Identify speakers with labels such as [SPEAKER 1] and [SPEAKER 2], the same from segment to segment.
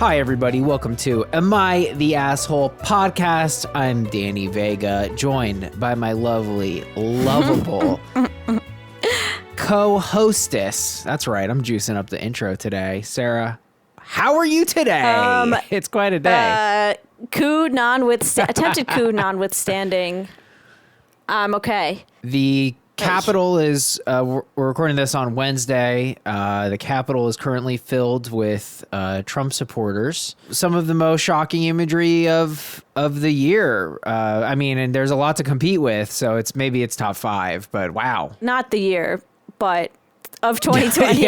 [SPEAKER 1] Hi, everybody. Welcome to Am I the Asshole podcast. I'm Danny Vega, joined by my lovely, lovable co-hostess. That's right. I'm juicing up the intro today. Sarah, how are you today? It's quite a day.
[SPEAKER 2] Attempted coup notwithstanding, I'm okay.
[SPEAKER 1] The Capitol is, we're recording this on Wednesday. The Capitol is currently filled with Trump supporters. Some of the most shocking imagery of the year. I mean, and there's a lot to compete with, so maybe it's top 5, but wow.
[SPEAKER 2] Not the year, but of 2020.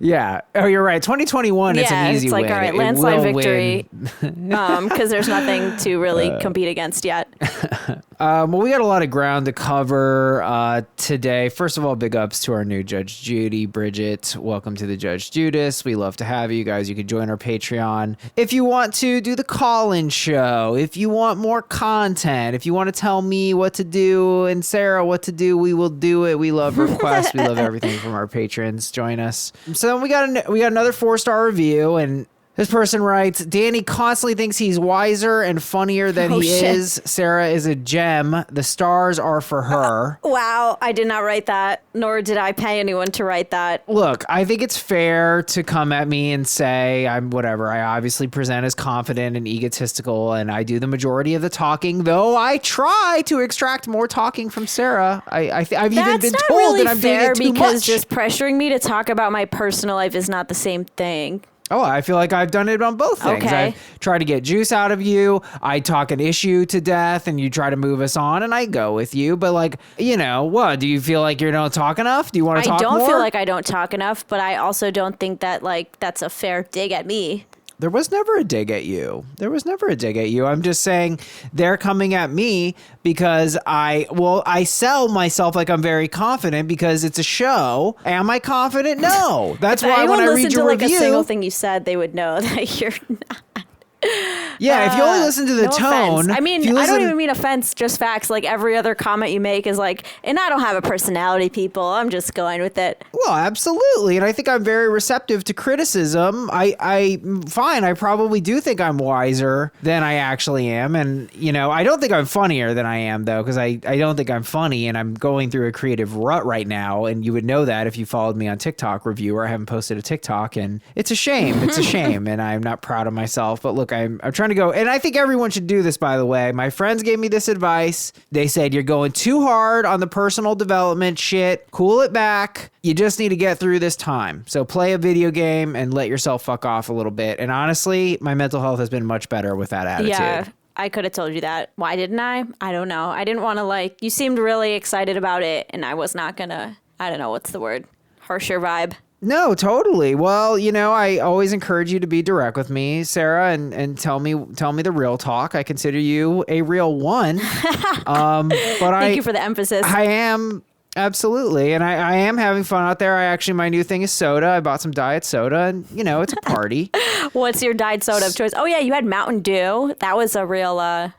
[SPEAKER 1] Yeah. Oh, you're right. 2021, it's an easy win.
[SPEAKER 2] Yeah, it's like, all right, landslide victory, because there's nothing to really compete against yet.
[SPEAKER 1] Well, we got a lot of ground to cover today. First of all, big ups to our new Judge Judy. Bridget, welcome to the Judge Judas. We love to have you guys. You can join our Patreon. If you want to do the call-in show, if you want more content, if you want to tell me what to do and Sarah what to do, we will do it. We love requests. We love everything from our patrons. Join us. So we got another 4-star review, and this person writes, Danny constantly thinks he's wiser and funnier than he is. Sarah is a gem. The stars are for her.
[SPEAKER 2] Wow. I did not write that, nor did I pay anyone to write that.
[SPEAKER 1] Look, I think it's fair to come at me and say I'm whatever. I obviously present as confident and egotistical, and I do the majority of the talking, though I try to extract more talking from Sarah. I've even been told
[SPEAKER 2] really
[SPEAKER 1] that I'm doing it too
[SPEAKER 2] because
[SPEAKER 1] much.
[SPEAKER 2] Just pressuring me to talk about my personal life is not the same thing.
[SPEAKER 1] Oh, I feel like I've done it on both things.
[SPEAKER 2] Okay.
[SPEAKER 1] I've tried to get juice out of you. I talk an issue to death and you try to move us on and I go with you. But what? Do you feel like you don't talk enough? Do you want to talk more?
[SPEAKER 2] I don't feel like I don't talk enough, but I also don't think that that's a fair dig at me.
[SPEAKER 1] There was never a dig at you. I'm just saying they're coming at me because I sell myself like I'm very confident because it's a show. Am I confident? No. That's why when I read your review,
[SPEAKER 2] a single thing you said, they would know that you're not.
[SPEAKER 1] Yeah, if you only listen to the tone.
[SPEAKER 2] Offense. I mean, I don't even mean offense, just facts. Like every other comment you make is like, and I don't have a personality, people. I'm just going with it.
[SPEAKER 1] Well, absolutely. And I think I'm very receptive to criticism. I probably do think I'm wiser than I actually am. And, I don't think I'm funnier than I am, though, because I don't think I'm funny. And I'm going through a creative rut right now. And you would know that if you followed me on TikTok reviewer. I haven't posted a TikTok. And it's a shame. It's a shame. And I'm not proud of myself. But look, I'm trying to go, and I think everyone should do this, by the way. My friends gave me this advice. They said, you're going too hard on the personal development shit. Cool it back. You just need to get through this time. So play a video game and let yourself fuck off a little bit. And honestly, my mental health has been much better with that attitude.
[SPEAKER 2] Yeah, I could have told you that. Why didn't I? I don't know. I didn't want to you seemed really excited about it, and I was not gonna, I don't know, what's the word? Harsher vibe.
[SPEAKER 1] No, totally. Well, I always encourage you to be direct with me, Sarah, and tell me the real talk. I consider you a real one. Thank
[SPEAKER 2] you for the emphasis.
[SPEAKER 1] I am. Absolutely. And I am having fun out there. My new thing is soda. I bought some diet soda and, it's a party.
[SPEAKER 2] What's your diet soda of choice? Oh, yeah, you had Mountain Dew. That was a real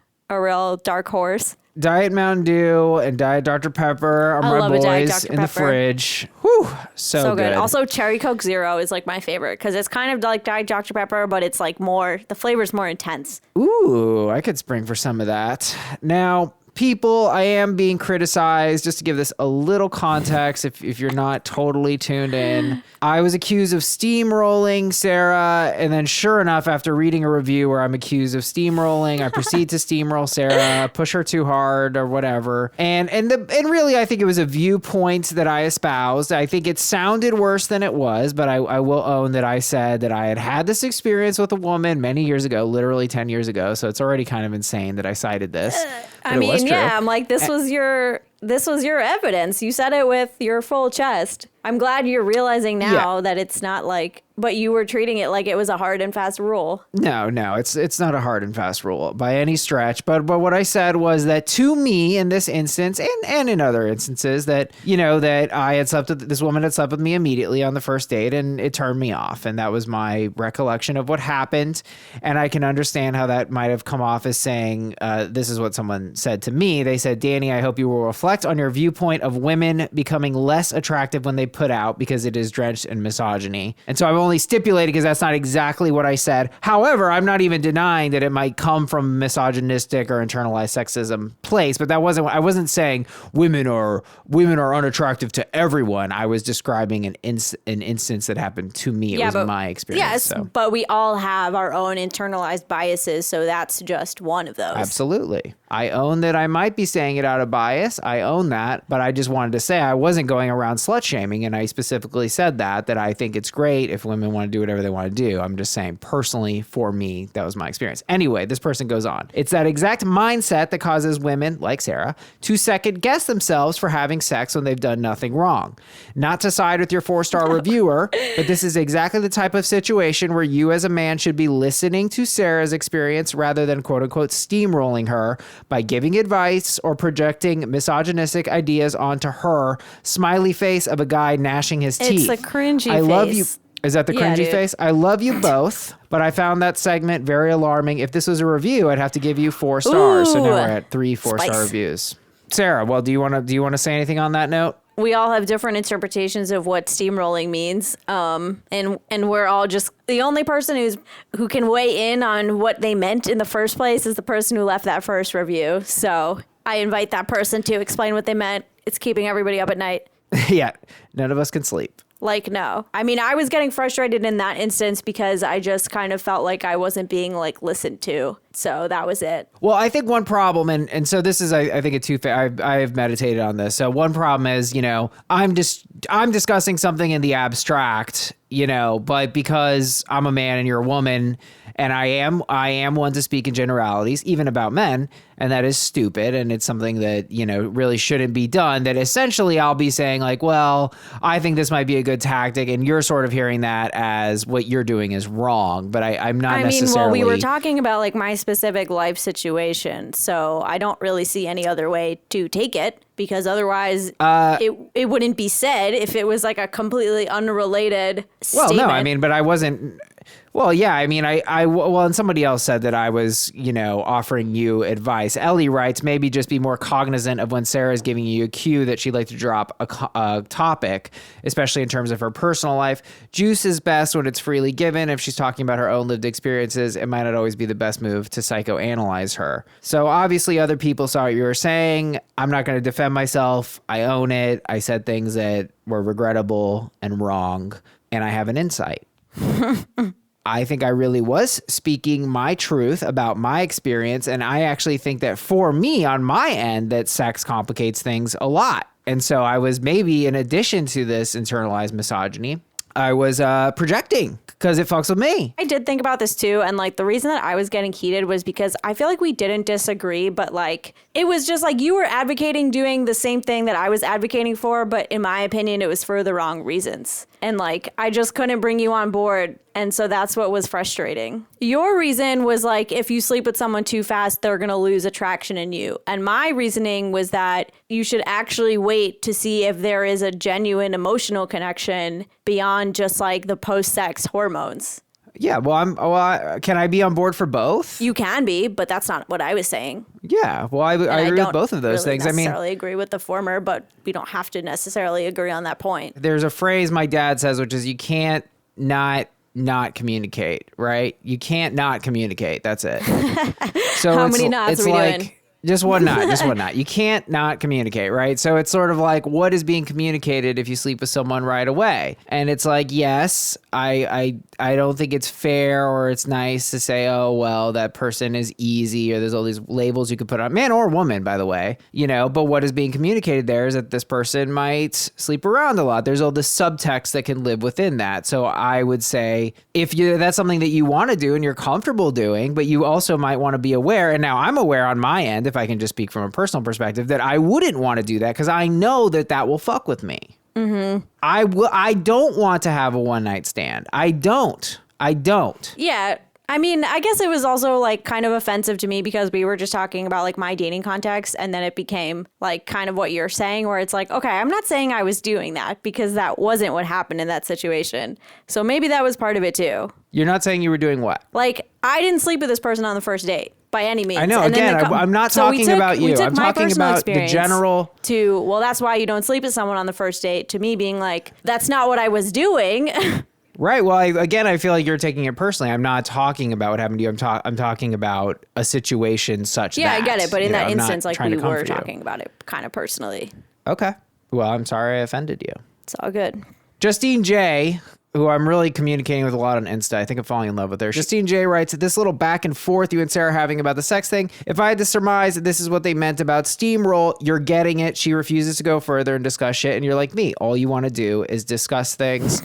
[SPEAKER 2] dark horse.
[SPEAKER 1] Diet Mountain Dew and Diet Dr. Pepper are my boys in the fridge. Whew, so good.
[SPEAKER 2] Also, Cherry Coke Zero is my favorite because it's kind of like Diet Dr. Pepper, but it's the flavor's more intense.
[SPEAKER 1] Ooh, I could spring for some of that. Now, people, I am being criticized. Just to give this a little context, if you're not totally tuned in, I was accused of steamrolling Sarah, and then sure enough, after reading a review where I'm accused of steamrolling, I proceed to steamroll Sarah, push her too hard or whatever. And really, I think it was a viewpoint that I espoused. I think it sounded worse than it was, but I will own that I said that I had this experience with a woman many years ago, literally 10 years ago. So it's already kind of insane that I cited this.
[SPEAKER 2] I mean, yeah, I'm like, this was your evidence. You said it with your full chest. I'm glad you're realizing now that it's not but you were treating it like it was a hard and fast rule.
[SPEAKER 1] No, it's not a hard and fast rule by any stretch. But what I said was that to me in this instance and in other instances that, that I had slept with, this woman had slept with me immediately on the first date and it turned me off. And that was my recollection of what happened. And I can understand how that might have come off as saying, this is what someone said to me. They said, Danny, I hope you will reflect on your viewpoint of women becoming less attractive when they put out because it is drenched in misogyny. And so I've only stipulated because that's not exactly what I said. However, I'm not even denying that it might come from misogynistic or internalized sexism place, but I wasn't saying women are unattractive to everyone. I was describing an instance that happened to me. It was my experience.
[SPEAKER 2] Yes,
[SPEAKER 1] so.
[SPEAKER 2] But we all have our own internalized biases, so that's just one of those.
[SPEAKER 1] Absolutely. I own that I might be saying it out of bias. I own that, but I just wanted to say I wasn't going around slut shaming, and I specifically said that I think it's great if women want to do whatever they want to do. I'm just saying personally for me, that was my experience. Anyway, this person goes on. It's that exact mindset that causes women, like Sarah, to second guess themselves for having sex when they've done nothing wrong. Not to side with your 4-star reviewer, but this is exactly the type of situation where you as a man should be listening to Sarah's experience rather than quote unquote steamrolling her by giving advice or projecting misogynistic ideas onto her. Smiley face of a guy gnashing his teeth.
[SPEAKER 2] It's a cringy face.
[SPEAKER 1] I love you. Is that the cringy
[SPEAKER 2] dude.
[SPEAKER 1] face? I love you both, but I found that segment very alarming. If this was a review, I'd have to give you 4 stars.
[SPEAKER 2] Ooh,
[SPEAKER 1] so now we're at 3 4-star
[SPEAKER 2] spice.
[SPEAKER 1] reviews. Sarah, well, do you want to say anything on that note?
[SPEAKER 2] We all have different interpretations of what steamrolling means. And we're all just, the only person who can weigh in on what they meant in the first place is the person who left that first review. So I invite that person to explain what they meant. It's keeping everybody up at night.
[SPEAKER 1] Yeah, none of us can sleep.
[SPEAKER 2] Like, no. I mean, I was getting frustrated in that instance because I just kind of felt like I wasn't being like listened to. So that was it.
[SPEAKER 1] Well, I think one problem, and so this is, I think, I have meditated on this. So one problem is, I'm discussing something in the abstract, but because I'm a man and you're a woman, and I am one to speak in generalities, even about men, and that is stupid, and it's something that, really shouldn't be done, that essentially I'll be saying like, well, I think this might be a good tactic, and you're sort of hearing that as what you're doing is wrong, but I'm not necessarily...
[SPEAKER 2] we were talking about like my specific life situation, so I don't really see any other way to take it, because otherwise it wouldn't be said if it was like a completely unrelated statement.
[SPEAKER 1] Well, no, I mean, but I wasn't... Well, yeah, I mean, and somebody else said that I was, offering you advice. Ellie writes, maybe just be more cognizant of when Sarah's giving you a cue that she'd like to drop a topic, especially in terms of her personal life. Juice is best when it's freely given. If she's talking about her own lived experiences, it might not always be the best move to psychoanalyze her. So obviously other people saw what you were saying. I'm not going to defend myself. I own it. I said things that were regrettable and wrong, and I have an insight. I think I really was speaking my truth about my experience, and I actually think that for me, on my end, that sex complicates things a lot. And so I was maybe, in addition to this internalized misogyny, I was projecting because it fucks with me.
[SPEAKER 2] I did think about this too, and like the reason that I was getting heated was because I feel like we didn't disagree, but like it was just like you were advocating doing the same thing that I was advocating for, but in my opinion, it was for the wrong reasons. And like I just couldn't bring you on board. And so that's what was frustrating. Your reason was like, if you sleep with someone too fast, they're going to lose attraction in you. And my reasoning was that you should actually wait to see if there is a genuine emotional connection beyond just like the post-sex hormones.
[SPEAKER 1] Yeah, well, can I be on board for both?
[SPEAKER 2] You can be, but that's not what I was saying.
[SPEAKER 1] Yeah, well, I agree with both of those things.
[SPEAKER 2] I necessarily agree with the former, but we don't have to necessarily agree on that point.
[SPEAKER 1] There's a phrase my dad says, which is you can't not communicate, right? You can't not communicate. That's it. So
[SPEAKER 2] how many knots are we doing?
[SPEAKER 1] Just one knot. You can't not communicate, right? So it's sort of like, what is being communicated if you sleep with someone right away? And it's like, yes, I don't think it's fair or it's nice to say, oh, well, that person is easy, or there's all these labels you could put on, man or woman, by the way, but what is being communicated there is that this person might sleep around a lot. There's all this subtext that can live within that. So I would say if that's something that you want to do and you're comfortable doing, but you also might want to be aware. And now I'm aware on my end, if I can just speak from a personal perspective, that I wouldn't want to do that because I know that will fuck with me. Mm-hmm. I don't want to have a one night stand. I don't.
[SPEAKER 2] Yeah. I mean, I guess it was also like kind of offensive to me because we were just talking about like my dating context, and then it became like kind of what you're saying, where it's like, okay, I'm not saying I was doing that because that wasn't what happened in that situation. So maybe that was part of it too.
[SPEAKER 1] You're not saying you were doing what?
[SPEAKER 2] Like, I didn't sleep with this person on the first date. by any means.
[SPEAKER 1] I know.
[SPEAKER 2] And then
[SPEAKER 1] Again, I'm not talking about you. I'm talking about the general.
[SPEAKER 2] Well, that's why you don't sleep with someone on the first date. To me, being like, that's not what I was doing.
[SPEAKER 1] Right. Well, I feel like you're taking it personally. I'm not talking about what happened to you. I'm talking about a situation such that.
[SPEAKER 2] Yeah, I get it. But in that instance, like we were
[SPEAKER 1] you.
[SPEAKER 2] talking about it kind of personally.
[SPEAKER 1] Okay. Well, I'm sorry I offended you.
[SPEAKER 2] It's all good.
[SPEAKER 1] Justine J., who I'm really communicating with a lot on Insta. I think I'm falling in love with her. Justine J. writes, this little back and forth you and Sarah having about the sex thing. If I had to surmise that this is what they meant about steamroll, you're getting it. She refuses to go further and discuss shit. And you're like me. All you want to do is discuss things.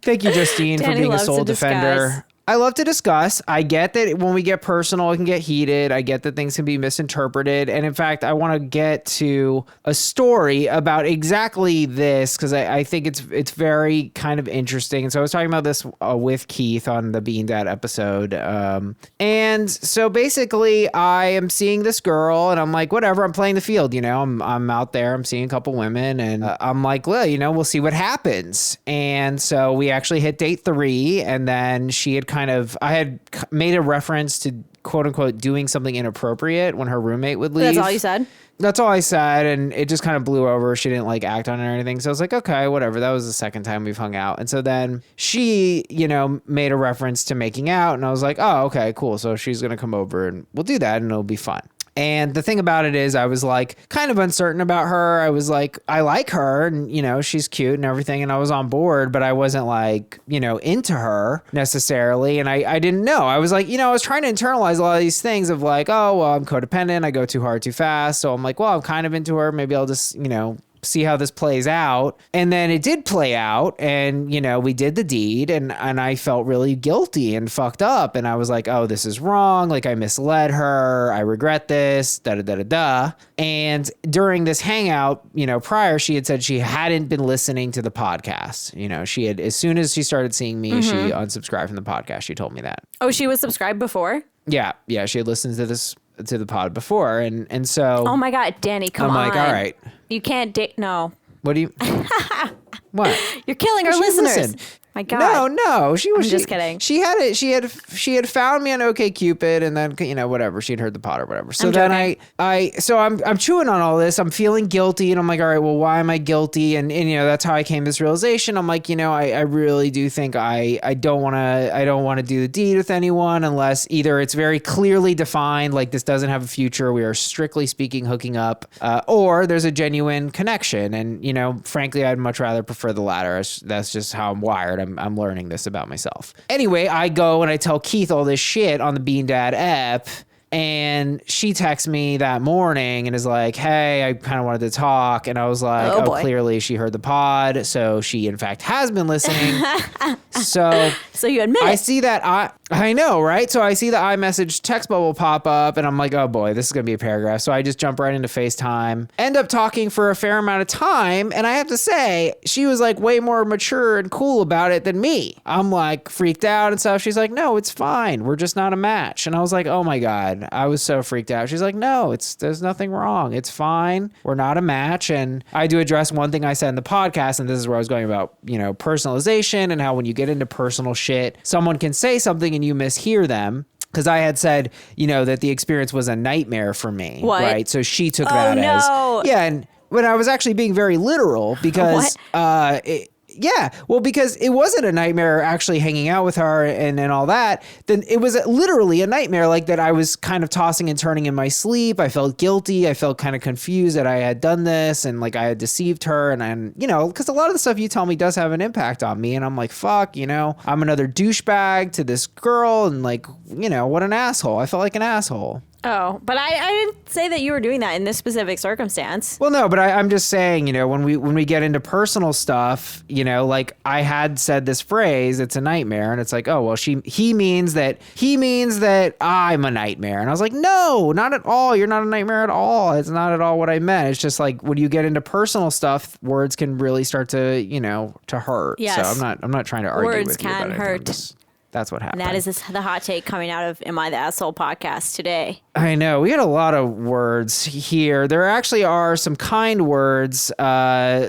[SPEAKER 1] Thank you, Justine, for being a soul defender. I love to discuss. I get that when we get personal, it can get heated. I get that things can be misinterpreted. And in fact, I want to get to a story about exactly this because I think it's very kind of interesting. And so I was talking about this with Keith on the Bean Dad episode. And so basically, I am seeing this girl and I'm like, whatever, I'm playing the field. I'm out there. I'm seeing a couple women and I'm like, well, we'll see what happens. And so we actually hit date 3 and then she had I had made a reference to quote unquote doing something inappropriate when her roommate would leave.
[SPEAKER 2] That's all you said?
[SPEAKER 1] That's all I said. And it just kind of blew over. She didn't act on it or anything. So I was like, okay, whatever. That was the second time we've hung out. And so then she, made a reference to making out and I was like, oh, okay, cool. So she's going to come over and we'll do that and it'll be fun. And the thing about it is I was kind of uncertain about her. I was like, I like her and, she's cute and everything. And I was on board, but I wasn't into her necessarily. And I didn't know. I was I was trying to internalize a lot of these things of oh, well, I'm codependent. I go too hard, too fast. So I'm like, well, I'm kind of into her. Maybe I'll just, see how this plays out. And then it did play out and, we did the deed and I felt really guilty and fucked up. And I was like, oh, this is wrong. I misled her. I regret this, da-da-da-da-da. And during this hangout, prior, she had said she hadn't been listening to the podcast. She had, as soon as she started seeing me, she unsubscribed from the podcast. She told me that.
[SPEAKER 2] Oh, she was subscribed before?
[SPEAKER 1] Yeah. Yeah. She had listened to the pod before. And so.
[SPEAKER 2] Oh my God, Danny, come on.
[SPEAKER 1] I'm like, all right.
[SPEAKER 2] You can't date. No.
[SPEAKER 1] What do you? What?
[SPEAKER 2] You're killing our listeners.
[SPEAKER 1] Listen.
[SPEAKER 2] My God.
[SPEAKER 1] No. I'm
[SPEAKER 2] just kidding.
[SPEAKER 1] She had found me on OkCupid and then whatever. She'd heard the pod or whatever. So then I'm chewing on all this. I'm feeling guilty and I'm like, all right, well, why am I guilty? And that's how I came to this realization. I'm like, I really do think I don't want to do the deed with anyone unless either it's very clearly defined, like this doesn't have a future. We are strictly speaking hooking up, or there's a genuine connection. And frankly, I'd much rather prefer the latter. That's just how I'm wired. I'm learning this about myself. Anyway, I go and I tell Keith all this shit on the Bean Dad app. And she texts me that morning and is like, hey, I kind of wanted to talk. And I was like, oh clearly she heard the pod. So she, in fact, has been listening. So
[SPEAKER 2] you admit
[SPEAKER 1] I see that I know, right? So I see the iMessage text bubble pop up and I'm like, oh boy, this is going to be a paragraph. So I just jump right into FaceTime, end up talking for a fair amount of time. And I have to say, she was way more mature and cool about it than me. I'm freaked out and stuff. She's like, no, it's fine. We're just not a match. And I was like, oh my God. I was so freaked out. She's like, no, there's nothing wrong. It's fine. We're not a match. And I do address one thing I said in the podcast, and this is where I was going about, personalization and how when you get into personal shit, someone can say something and you mishear them. Because I had said, that the experience was a nightmare for me.
[SPEAKER 2] What?
[SPEAKER 1] Right? So she took that as... Yeah, and when I was actually being very literal because... Yeah, well, because it wasn't a nightmare actually hanging out with her and all that. Then it was literally a nightmare that I was kind of tossing and turning in my sleep. I felt guilty. I felt kind of confused that I had done this and I had deceived her. And because a lot of the stuff you tell me does have an impact on me. And I'm like, fuck, I'm another douchebag to this girl. And what an asshole. I felt like an asshole.
[SPEAKER 2] Oh, but I didn't say that you were doing that in this specific circumstance.
[SPEAKER 1] Well, no, but I'm just saying, when we get into personal stuff, I had said this phrase, it's a nightmare, and it's like, oh, well, he means that I'm a nightmare. And I was like, no, not at all. You're not a nightmare at all. It's not at all what I meant. It's just when you get into personal stuff, words can really start to, to hurt.
[SPEAKER 2] Yes.
[SPEAKER 1] So I'm not trying to argue
[SPEAKER 2] words
[SPEAKER 1] with you.
[SPEAKER 2] Words can hurt.
[SPEAKER 1] That's what happened.
[SPEAKER 2] And that is the hot take coming out of Am I the Asshole podcast today.
[SPEAKER 1] I know. We had a lot of words here. There actually are some kind words.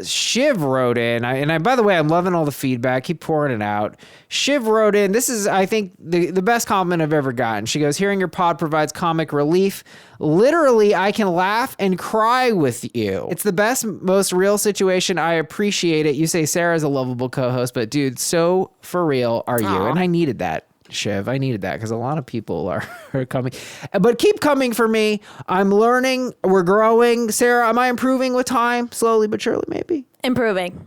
[SPEAKER 1] Shiv wrote in, by the way, I'm loving all the feedback. Keep pouring it out. Shiv wrote in, this is, I think, the best compliment I've ever gotten. She goes, hearing your pod provides comic relief. Literally, I can laugh and cry with you. It's the best, most real situation. I appreciate it. You say Sarah's a lovable co-host, but dude, so for real are you?
[SPEAKER 2] Aww.
[SPEAKER 1] And I needed that. Shiv, I needed that because a lot of people are coming, but keep coming for me. I'm learning. We're growing. Sarah, am I improving with time? Slowly but surely, maybe. Improving.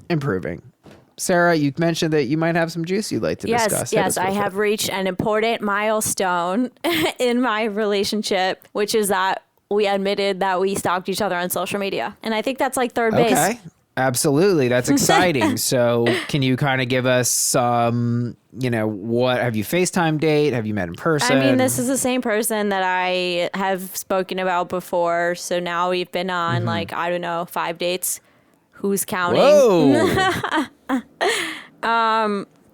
[SPEAKER 1] Sarah, you mentioned that you might have some juice you'd like to discuss.
[SPEAKER 2] Yes, I have reached an important milestone in my relationship, which is that we admitted that we stalked each other on social media. And I think that's like third base.
[SPEAKER 1] Okay. Absolutely. That's exciting. So can you kind of give us some, what have you FaceTime date? Have you met in person?
[SPEAKER 2] I mean, this is the same person that I have spoken about before. So now we've been on 5 dates. Who's counting?
[SPEAKER 1] Whoa.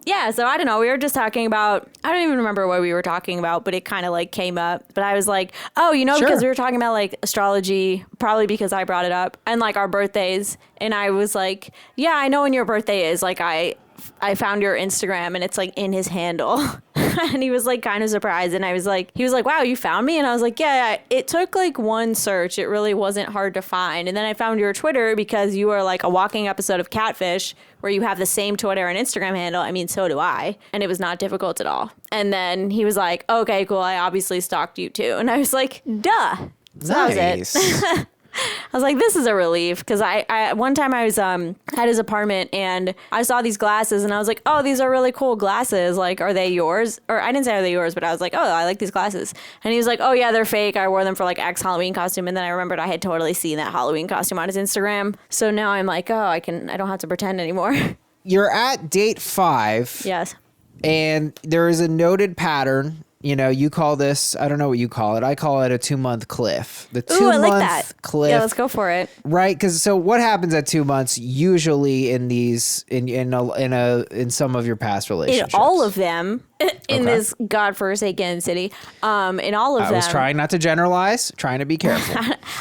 [SPEAKER 2] Yeah, so I don't know. We were just talking about, I don't even remember what we were talking about, but it kind of came up. But I was like, oh,
[SPEAKER 1] Sure.
[SPEAKER 2] because we were talking about astrology, probably because I brought it up, and our birthdays. And I was like, yeah, I know when your birthday is. I found your Instagram and it's in his handle. And he was kind of surprised. And he was like, wow, you found me? And I was like, yeah, it took one search. It really wasn't hard to find. And then I found your Twitter because you are a walking episode of Catfish where you have the same Twitter and Instagram handle. I mean, so do I. And it was not difficult at all. And then he was like, okay, cool. I obviously stalked you too. And I was like, duh. So that was it. I was like, this is a relief, because I one time I was at his apartment and I saw these glasses and I was like, oh, these are really cool glasses. Are they yours? Or I didn't say are they yours, but I was like, oh, I like these glasses. And he was like, oh yeah, they're fake. I wore them for X Halloween costume. And then I remembered I had totally seen that Halloween costume on his Instagram. So now I'm like, oh, I don't have to pretend anymore.
[SPEAKER 1] You're at date 5.
[SPEAKER 2] Yes.
[SPEAKER 1] And there is a noted pattern. You call this, I don't know what you call it. I call it a 2-month cliff. The 2-month
[SPEAKER 2] I like that.
[SPEAKER 1] cliff.
[SPEAKER 2] Yeah, let's go for it.
[SPEAKER 1] Right? Because so what happens at 2 months usually in these in some of your past relationships?
[SPEAKER 2] In all of them, in this godforsaken city, in all of them.
[SPEAKER 1] I was trying not to generalize, trying to be careful.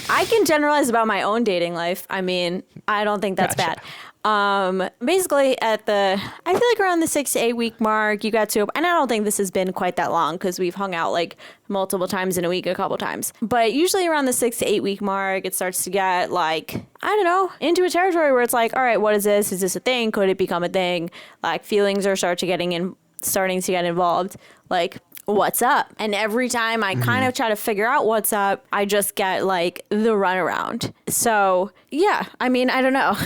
[SPEAKER 2] I can generalize about my own dating life. I mean, I don't think that's
[SPEAKER 1] Gotcha.
[SPEAKER 2] bad. Basically I feel around the 6 to 8 week mark, you got to, and I don't think this has been quite that long because we've hung out multiple times in a week, a couple times, but usually around the 6 to 8 week mark, it starts to get I don't know, into a territory where it's all right, what is this? Is this a thing? Could it become a thing? Feelings are starting to get involved. What's up? And every time I kind of try to figure out what's up, I just get the runaround. So yeah, I mean, I don't know.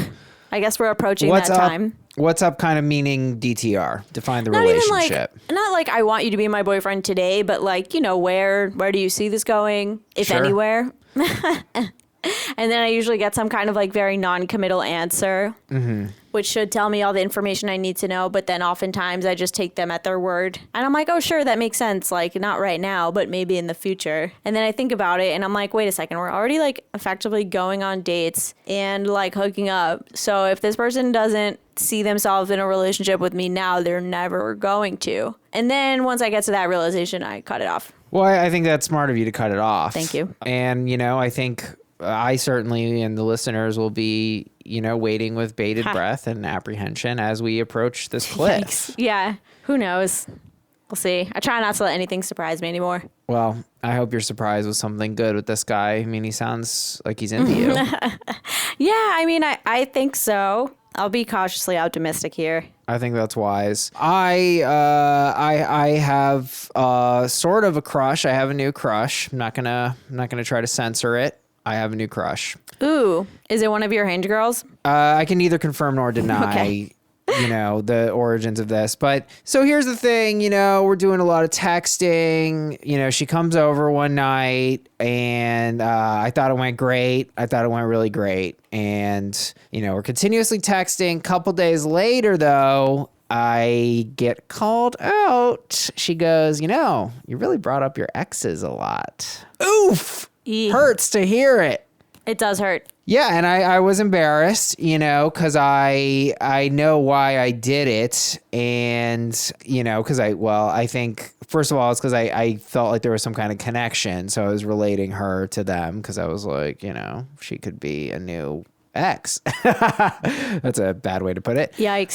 [SPEAKER 2] I guess we're approaching
[SPEAKER 1] What's
[SPEAKER 2] that
[SPEAKER 1] up?
[SPEAKER 2] time.
[SPEAKER 1] What's up kind of meaning DTR? Define the
[SPEAKER 2] Not
[SPEAKER 1] relationship.
[SPEAKER 2] even not I want you to be my boyfriend today, but where do you see this going? If
[SPEAKER 1] Sure.
[SPEAKER 2] anywhere. And then I usually get some kind of very non-committal answer, which should tell me all the information I need to know. But then oftentimes I just take them at their word. And I'm like, oh, sure, that makes sense. Not right now, but maybe in the future. And then I think about it and I'm like, wait a second, we're already effectively going on dates and hooking up. So if this person doesn't see themselves in a relationship with me now, they're never going to. And then once I get to that realization, I cut it off.
[SPEAKER 1] Well, I think that's smart of you to cut it off.
[SPEAKER 2] Thank you.
[SPEAKER 1] And, I think I certainly and the listeners will be, waiting with bated breath and apprehension as we approach this cliff.
[SPEAKER 2] Yikes. Yeah. Who knows? We'll see. I try not to let anything surprise me anymore.
[SPEAKER 1] Well, I hope you're surprised with something good with this guy. I mean, he sounds like he's into you.
[SPEAKER 2] Yeah, I mean, I think so. I'll be cautiously optimistic here.
[SPEAKER 1] I think that's wise. I have sort of a crush. I have a new crush. I'm not gonna try to censor it. I have a new crush.
[SPEAKER 2] Ooh, is it one of your Hinge girls?
[SPEAKER 1] I can neither confirm nor deny.
[SPEAKER 2] Okay.
[SPEAKER 1] The origins of this. But so here's the thing, we're doing a lot of texting. She comes over one night and I thought it went great. I thought it went really great. And, we're continuously texting. Couple days later, though, I get called out. She goes, you really brought up your exes a lot. Oof. Hurts to hear it.
[SPEAKER 2] It does hurt.
[SPEAKER 1] Yeah, and I was embarrassed, because I know why I did it. And, because I think, first of all, it's because I felt like there was some kind of connection. So I was relating her to them because I was like, she could be a new ex. That's a bad way to put it.
[SPEAKER 2] Yikes.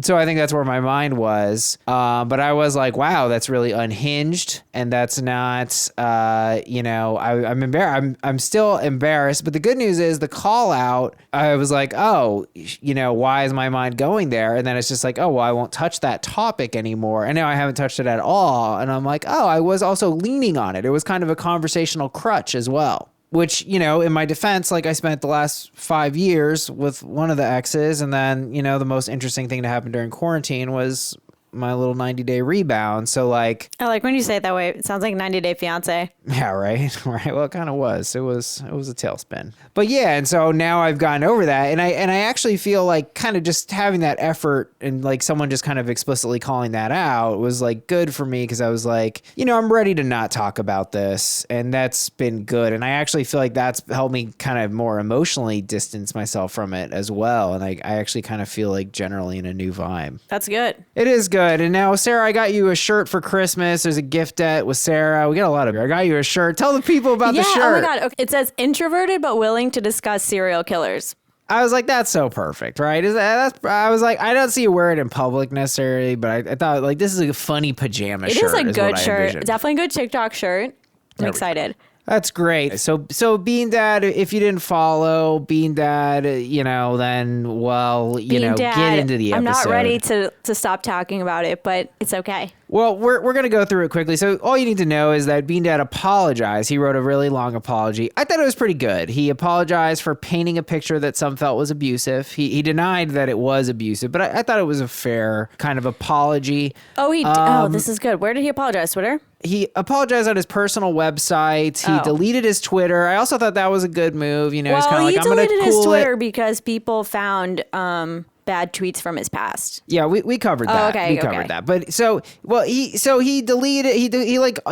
[SPEAKER 1] So I think that's where my mind was. But I was like, wow, that's really unhinged. And that's not, I'm embarrassed. I'm still embarrassed. But the good news is the call out, I was like, oh, why is my mind going there? And then it's just like, oh, well, I won't touch that topic anymore. And now I haven't touched it at all. And I'm like, oh, I was also leaning on it. It was kind of a conversational crutch as well. Which, in my defense, like I spent the last 5 years with one of the exes. And then, the most interesting thing to happen during quarantine was my little 90-day rebound. So like,
[SPEAKER 2] I like when you say it that way. It sounds like 90-day fiance.
[SPEAKER 1] Yeah, right. Right. Well, it kind of was. It was a tailspin. But yeah, and so now I've gotten over that, and I actually feel like kind of just having that effort and like someone just kind of explicitly calling that out was like good for me, because I was like, I'm ready to not talk about this, and that's been good. And I actually feel like that's helped me kind of more emotionally distance myself from it as well. And I actually kind of feel like generally in a new vibe.
[SPEAKER 2] That's good.
[SPEAKER 1] It is good. And now, Sarah, I got you a shirt for Christmas. There's a gift debt with Sarah. We got a lot of it. I got you a shirt. Tell the people about the shirt.
[SPEAKER 2] Oh my God. Okay. It says introverted but willing to discuss serial killers.
[SPEAKER 1] I was like, that's so perfect, right? I was like, I don't see you wear it in public necessarily, but I thought like this is a funny pajama shirt.
[SPEAKER 2] It is a good shirt. Definitely a good TikTok shirt. I'm excited.
[SPEAKER 1] That's great. So Bean Dad, if you didn't follow Bean Dad, then, well,
[SPEAKER 2] Bean Dad,
[SPEAKER 1] get into the episode.
[SPEAKER 2] I'm not ready to stop talking about it, but it's okay.
[SPEAKER 1] Well, we're going to go through it quickly. So all you need to know is that Bean Dad apologized. He wrote a really long apology. I thought it was pretty good. He apologized for painting a picture that some felt was abusive. He denied that it was abusive, but I thought it was a fair kind of apology.
[SPEAKER 2] Oh, this is good. Where did he apologize? Twitter?
[SPEAKER 1] He apologized on his personal website. He deleted his Twitter. I also thought that was a good move. He's kind of like, I'm going to cool
[SPEAKER 2] his Twitter
[SPEAKER 1] it.
[SPEAKER 2] Because people found bad tweets from his past.
[SPEAKER 1] Yeah, we covered that. We covered that. But he deleted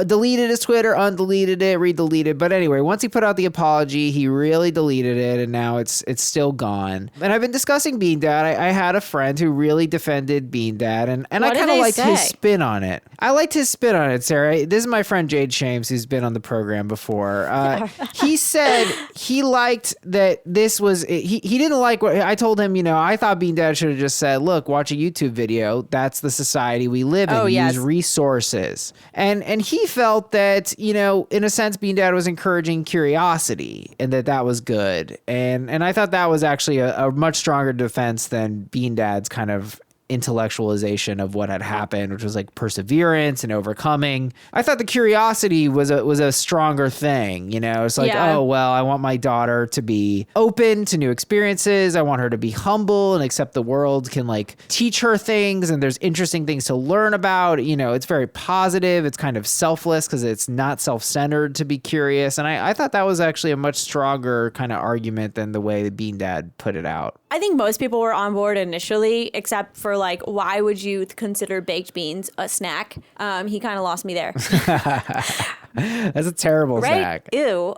[SPEAKER 1] deleted his Twitter, undeleted it, redeleted. But anyway, once he put out the apology, he really deleted it, and now it's still gone. And I've been discussing Bean Dad. I had a friend who really defended Bean Dad, and I kind of liked his spin on it. I liked his spin on it, Sarah. This is my friend Jade Shames, who's been on the program before. He said he liked that this was he didn't like what I told him. I thought Bean Dad should have just said, look, watch a YouTube video. That's the society we live in. Use resources. And he felt that, in a sense, Bean Dad was encouraging curiosity, and that was good. And I thought that was actually a much stronger defense than Bean Dad's kind of intellectualization of what had happened, which was like perseverance and overcoming. I thought the curiosity was a stronger thing. It's like, oh, well, I want my daughter to be open to new experiences. I want her to be humble and accept the world can like teach her things, and there's interesting things to learn about. It's very positive. It's kind of selfless because it's not self-centered to be curious. And I thought that was actually a much stronger kind of argument than the way the Bean Dad put it out.
[SPEAKER 2] I think most people were on board initially, except for like, why would you consider baked beans a snack? He kind of lost me there.
[SPEAKER 1] That's a terrible snack.
[SPEAKER 2] Ew.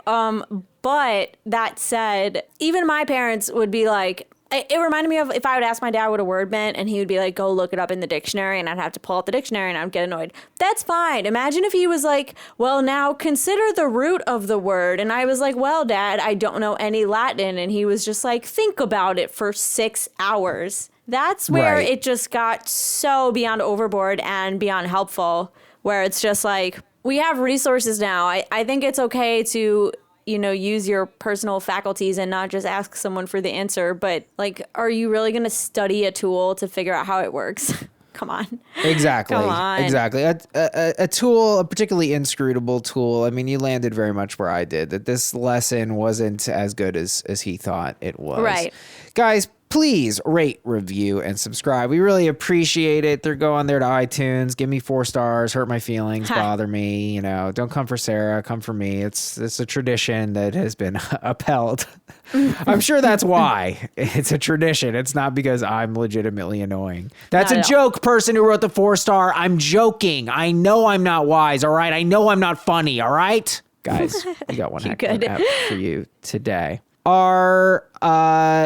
[SPEAKER 2] But that said, even my parents would be like, it reminded me of if I would ask my dad what a word meant, and he would be like, go look it up in the dictionary, and I'd have to pull out the dictionary, and I'd get annoyed. That's fine. Imagine if he was like, well, now consider the root of the word. And I was like, well, Dad, I don't know any Latin. And he was just like, think about it for 6 hours. That's where it just got so beyond overboard and beyond helpful, where it's just like, we have resources now. I think it's okay to use your personal faculties and not just ask someone for the answer. But like, are you really going to study a tool to figure out how it works? Come on.
[SPEAKER 1] Exactly.
[SPEAKER 2] Come on.
[SPEAKER 1] Exactly. A tool, a particularly inscrutable tool. I mean, you landed very much where I did, that this lesson wasn't as good as he thought it was. Right. Guys, please rate, review, and subscribe. We really appreciate it. Go on there to iTunes. Give me 4 stars. Hurt my feelings. Bother me. Don't come for Sarah. Come for me. It's a tradition that has been upheld. I'm sure that's why. It's a tradition. It's not because I'm legitimately annoying. That's a joke, person who wrote the 4-star. I'm joking. I know I'm not wise, all right? I know I'm not funny, all right? guys. We got one heck of an
[SPEAKER 2] good.
[SPEAKER 1] app for you today. Our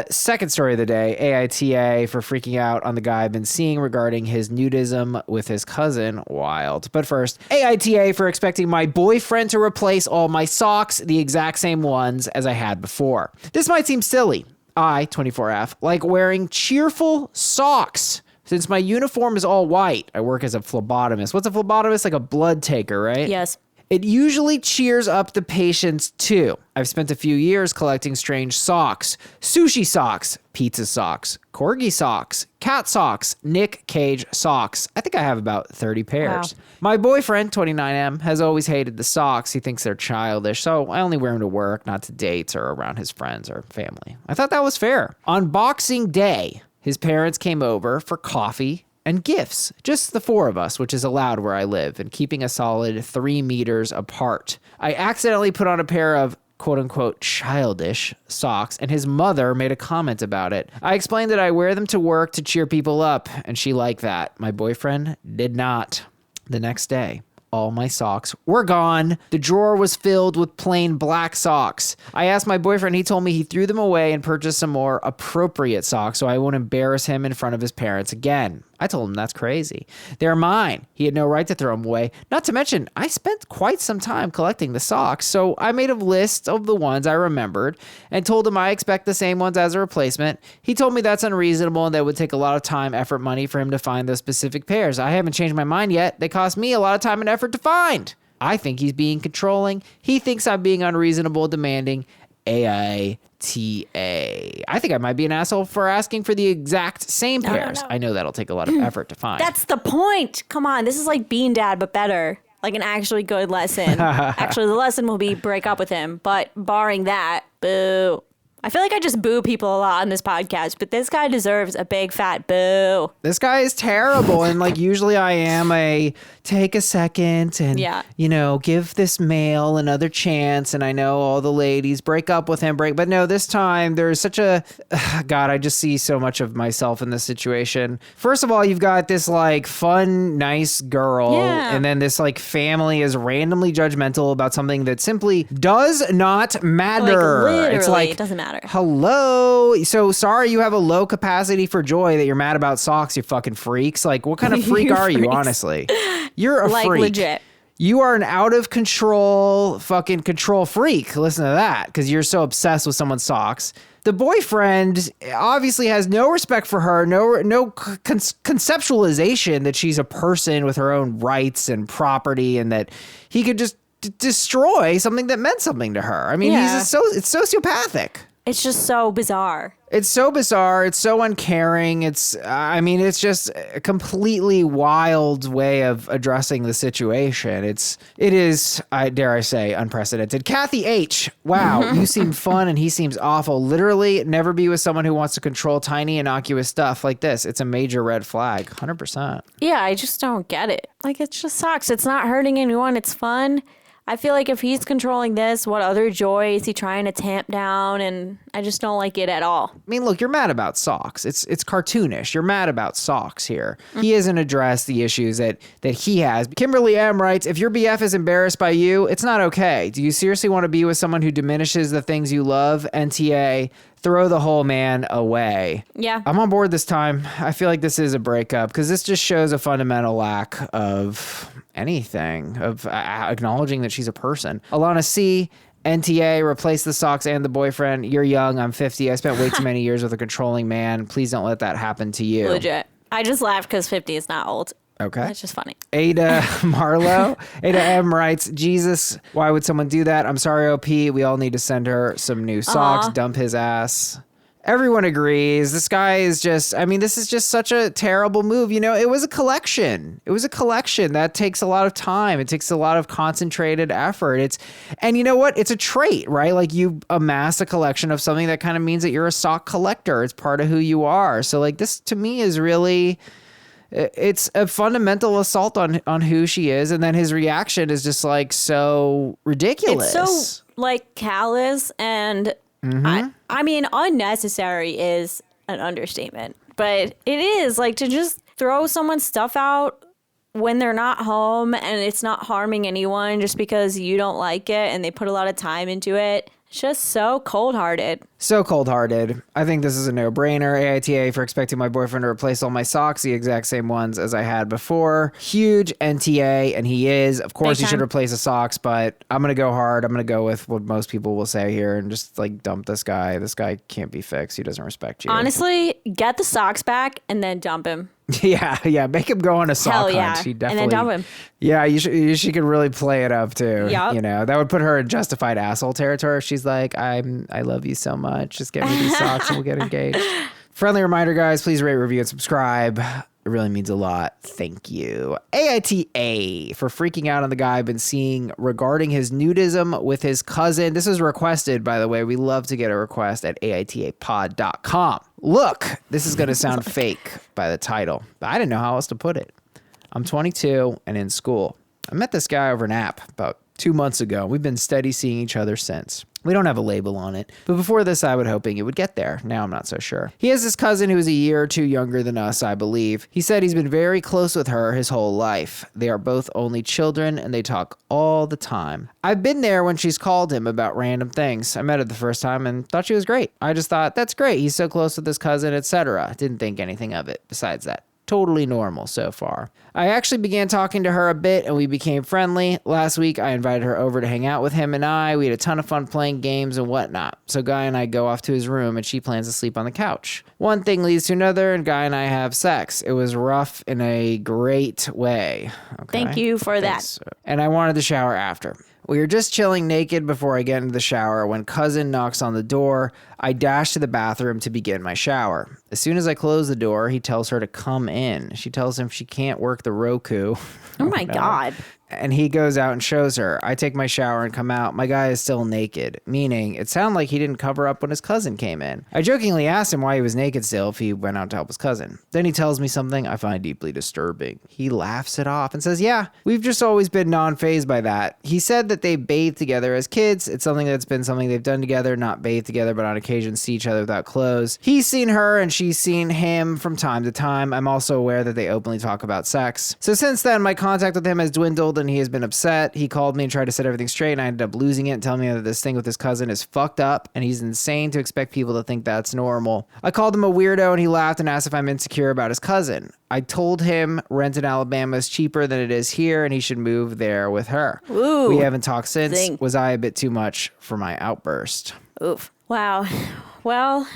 [SPEAKER 1] second story of the day, AITA for freaking out on the guy I've been seeing regarding his nudism with his cousin. Wild. But first, AITA for expecting my boyfriend to replace all my socks, the exact same ones as I had before. This might seem silly. I, 24F, like wearing cheerful socks. Since my uniform is all white, I work as a phlebotomist. What's a phlebotomist? Like a blood taker, right?
[SPEAKER 2] Yes.
[SPEAKER 1] It usually cheers up the patients too. I've spent a few years collecting strange socks. Sushi socks, pizza socks, corgi socks, cat socks, Nick Cage socks. I think I have about 30 pairs.
[SPEAKER 2] Wow.
[SPEAKER 1] My boyfriend, 29M, has always hated the socks. He thinks they're childish, so I only wear them to work, not to dates or around his friends or family. I thought that was fair. On Boxing Day, his parents came over for coffee and gifts. Just the four of us, which is allowed where I live, and keeping a solid 3 meters apart. I accidentally put on a pair of quote unquote childish socks, and his mother made a comment about it. I explained that I wear them to work to cheer people up, and she liked that. My boyfriend did not. The next day, all my socks were gone. The drawer was filled with plain black socks. I asked my boyfriend, he told me he threw them away and purchased some more appropriate socks so I won't embarrass him in front of his parents again. I told him that's crazy. They're mine. He had no right to throw them away. Not to mention, I spent quite some time collecting the socks, so I made a list of the ones I remembered and told him I expect the same ones as a replacement. He told me that's unreasonable and that it would take a lot of time, effort, money for him to find those specific pairs. I haven't changed my mind yet. They cost me a lot of time and effort to find. I think he's being controlling. He thinks I'm being unreasonable, demanding. AITA. I think I might be an asshole for asking for the exact same pairs.
[SPEAKER 2] No.
[SPEAKER 1] I know that'll take a lot of effort to find.
[SPEAKER 2] That's the point. Come on. This is like Bean Dad, but better. Like an actually good lesson. Actually, the lesson will be break up with him. But barring that, boo. I feel like I just boo people a lot on this podcast, but this guy deserves a big fat boo.
[SPEAKER 1] This guy is terrible. And like usually I am a take a second and, you know, give this male another chance. And I know all the ladies break up with him, but no, this time there's such a, God, I just see so much of myself in this situation. First of all, you've got this like fun, nice girl.
[SPEAKER 2] Yeah.
[SPEAKER 1] And then this like family is randomly judgmental about something that simply does not matter.
[SPEAKER 2] Like literally,
[SPEAKER 1] it's like,
[SPEAKER 2] it doesn't matter.
[SPEAKER 1] Hello. So sorry you have a low capacity for joy that you're mad about socks, you fucking freaks. Like what kind of freak are you, honestly? You're a
[SPEAKER 2] like
[SPEAKER 1] freak.
[SPEAKER 2] Legit.
[SPEAKER 1] You are an out of control fucking control freak. Listen to that, because you're so obsessed with someone's socks. The boyfriend obviously has no respect for her, no conceptualization that she's a person with her own rights and property, and that he could just destroy something that meant something to her. I mean, it's sociopathic.
[SPEAKER 2] It's just so bizarre.
[SPEAKER 1] It's so bizarre. It's so uncaring. It's just a completely wild way of addressing the situation. It is, dare I say, unprecedented. Kathy H. Wow, you seem fun and he seems awful. Literally, never be with someone who wants to control tiny, innocuous stuff like this. It's a major red flag, 100%.
[SPEAKER 2] Yeah, I just don't get it. Like, it just sucks. It's not hurting anyone. It's fun. I feel like if he's controlling this, what other joy is he trying to tamp down? And I just don't like it at all.
[SPEAKER 1] I mean, look, you're mad about socks. It's cartoonish. You're mad about socks here. He hasn't addressed the issues that he has. Kimberly M. writes, if your BF is embarrassed by you, it's not okay. Do you seriously want to be with someone who diminishes the things you love? NTA, throw the whole man away.
[SPEAKER 2] Yeah.
[SPEAKER 1] I'm on board this time. I feel like this is a breakup because this just shows a fundamental lack of anything, of acknowledging that she's a person. Alana C., NTA, replace the socks and the boyfriend. You're young. I'm 50. I spent way too many years with a controlling man. Please don't let that happen to you.
[SPEAKER 2] Legit. I just laughed because 50 is not old.
[SPEAKER 1] Okay.
[SPEAKER 2] That's just funny.
[SPEAKER 1] Ada Marlowe. Ada M. writes, Jesus, why would someone do that? I'm sorry, OP. We all need to send her some new socks. Dump his ass. Everyone agrees. This guy is just, I mean, this is just such a terrible move. You know, it was a collection. That takes a lot of time. It takes a lot of concentrated effort. And you know what? It's a trait, right? Like you amass a collection of something that kind of means that you're a sock collector. It's part of who you are. So like this to me is really, it's a fundamental assault on who she is. And then his reaction is just like so ridiculous.
[SPEAKER 2] It's so like callous and I mean, unnecessary is an understatement, but it is like to just throw someone's stuff out when they're not home and it's not harming anyone just because you don't like it and they put a lot of time into it. It's just so cold-hearted.
[SPEAKER 1] So cold-hearted. I think this is a no-brainer. AITA for expecting my boyfriend to replace all my socks, the exact same ones as I had before. Huge NTA, and he is. Of course, he should replace the socks, but I'm going to go hard. I'm going to go with what most people will say here and just like dump this guy. This guy can't be fixed. He doesn't respect you.
[SPEAKER 2] Honestly, get the socks back and then dump him.
[SPEAKER 1] Yeah. Make him go on a sock hunt.
[SPEAKER 2] Yeah.
[SPEAKER 1] She definitely,
[SPEAKER 2] and then dump him.
[SPEAKER 1] Yeah, she could really play it up too.
[SPEAKER 2] Yep.
[SPEAKER 1] You know, that would put her in justified asshole territory. If she's like, I love you so much. Just get me these socks and we'll get engaged. Friendly reminder, guys, please rate, review, and subscribe. It really means a lot. Thank you. AITA for freaking out on the guy I've been seeing regarding his nudism with his cousin. This was requested, by the way. We love to get a request at AITApod.com. Look, this is going to sound fake by the title, but I didn't know how else to put it. I'm 22 and in school. I met this guy over an app about 2 months ago. We've been steady seeing each other since. We don't have a label on it, but before this, I was hoping it would get there. Now I'm not so sure. He has this cousin who is a year or two younger than us, I believe. He said he's been very close with her his whole life. They are both only children and they talk all the time. I've been there when she's called him about random things. I met her the first time and thought she was great. I just thought, that's great. He's so close with his cousin, etc. Didn't think anything of it besides that. Totally normal so far. I actually began talking to her a bit and we became friendly. Last week, I invited her over to hang out with him and I. We had a ton of fun playing games and whatnot. So Guy and I go off to his room and she plans to sleep on the couch. One thing leads to another and Guy and I have sex. It was rough in a great way. Okay?
[SPEAKER 2] Thank you for that.
[SPEAKER 1] So. And I wanted the shower after. We were just chilling naked before I get into the shower when cousin knocks on the door. I dash to the bathroom to begin my shower. As soon as I close the door, he tells her to come in. She tells him she can't work the Roku.
[SPEAKER 2] Oh my God.
[SPEAKER 1] And he goes out and shows her. I take my shower and come out. My guy is still naked, meaning it sounded like he didn't cover up when his cousin came in. I jokingly asked him why he was naked still if he went out to help his cousin. Then he tells me something I find deeply disturbing. He laughs it off and says, yeah, we've just always been non-fazed by that. He said that they bathed together as kids. It's something that's been something they've done together, not bathed together, but on occasion see each other without clothes. He's seen her and she's seen him from time to time. I'm also aware that they openly talk about sex. So since then, my contact with him has dwindled and he has been upset. He called me and tried to set everything straight and I ended up losing it and telling me that this thing with his cousin is fucked up and he's insane to expect people to think that's normal. I called him a weirdo and he laughed and asked if I'm insecure about his cousin. I told him rent in Alabama is cheaper than it is here and he should move there with her.
[SPEAKER 2] Ooh,
[SPEAKER 1] we haven't talked since.
[SPEAKER 2] zing.
[SPEAKER 1] Was I a bit too much for my outburst?
[SPEAKER 2] Oof. Wow. Well,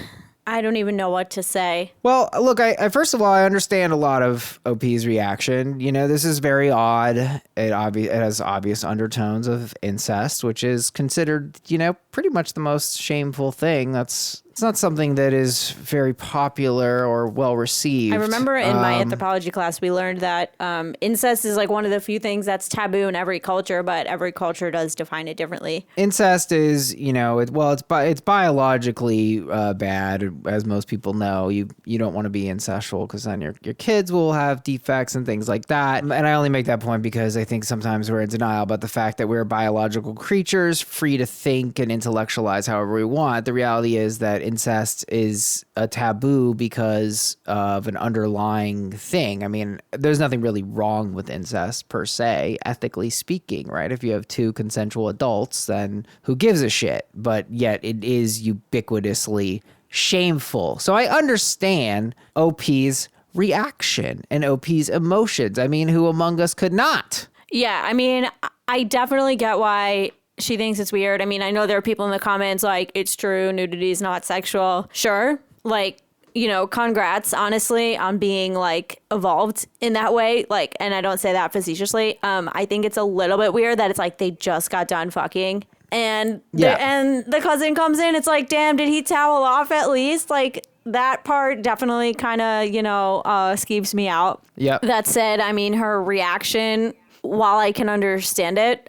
[SPEAKER 2] I don't even know what to say.
[SPEAKER 1] Well, look, I first of all, I understand a lot of OP's reaction. You know, this is very odd. It has obvious undertones of incest, which is considered, you know, pretty much the most shameful thing. It's not something that is very popular or well received.
[SPEAKER 2] I remember in my anthropology class, we learned that incest is like one of the few things that's taboo in every culture, but every culture does define it differently.
[SPEAKER 1] Incest is, you know, it's biologically bad, as most people know. You don't want to be incestual because then your kids will have defects and things like that. And I only make that point because I think sometimes we're in denial about the fact that we're biological creatures, free to think and intellectualize however we want. The reality is that incest is a taboo because of an underlying thing. I mean, there's nothing really wrong with incest per se, ethically speaking, right? If you have two consensual adults, then who gives a shit? But yet it is ubiquitously shameful. So I understand OP's reaction and OP's emotions. I mean, who among us could not?
[SPEAKER 2] Yeah, I mean, I definitely get why she thinks it's weird. I mean, I know there are people in the comments like, it's true, nudity is not sexual. Sure. Like, you know, congrats, honestly, on being like evolved in that way. Like, and I don't say that facetiously. I think it's a little bit weird that it's like they just got done fucking and the cousin comes in. It's like, damn, did he towel off at least? Like, that part definitely kind of, you know, skeeves me out.
[SPEAKER 1] Yep.
[SPEAKER 2] That said, I mean, her reaction, while I can understand it,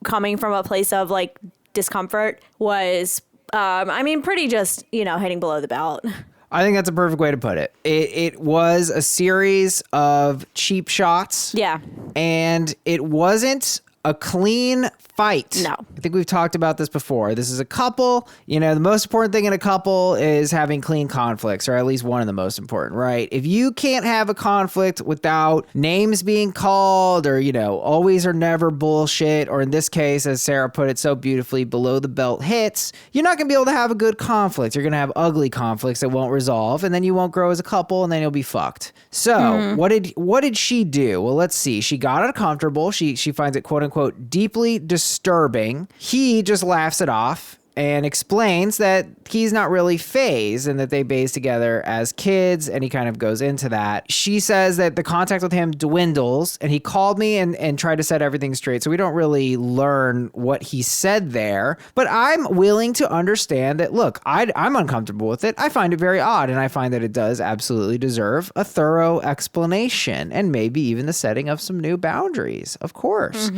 [SPEAKER 2] coming from a place of like discomfort was, I mean, pretty just, you know, hitting below the belt.
[SPEAKER 1] I think that's a perfect way to put it. It was a series of cheap shots.
[SPEAKER 2] Yeah.
[SPEAKER 1] And it wasn't a clean fight.
[SPEAKER 2] No.
[SPEAKER 1] I think we've talked about this before. This is a couple. The most important thing in a couple is having clean conflicts, or at least one of the most important, right? If you can't have a conflict without names being called, or, always or never bullshit, or in this case, as Sarah put it so beautifully, below the belt hits, you're not going to be able to have a good conflict. You're going to have ugly conflicts that won't resolve, and then you won't grow as a couple, and then you'll be fucked. So what did she do? Well, let's see. She got uncomfortable. She finds it, quote unquote, deeply disturbing. He just laughs it off and explains that he's not really phased and that they bathe together as kids, and he kind of goes into that. She says that the contact with him dwindles, and he called me and tried to set everything straight, so we don't really learn what he said there, but I'm willing to understand that, look, I'm uncomfortable with it. I find it very odd, and I find that it does absolutely deserve a thorough explanation, and maybe even the setting of some new boundaries, of course.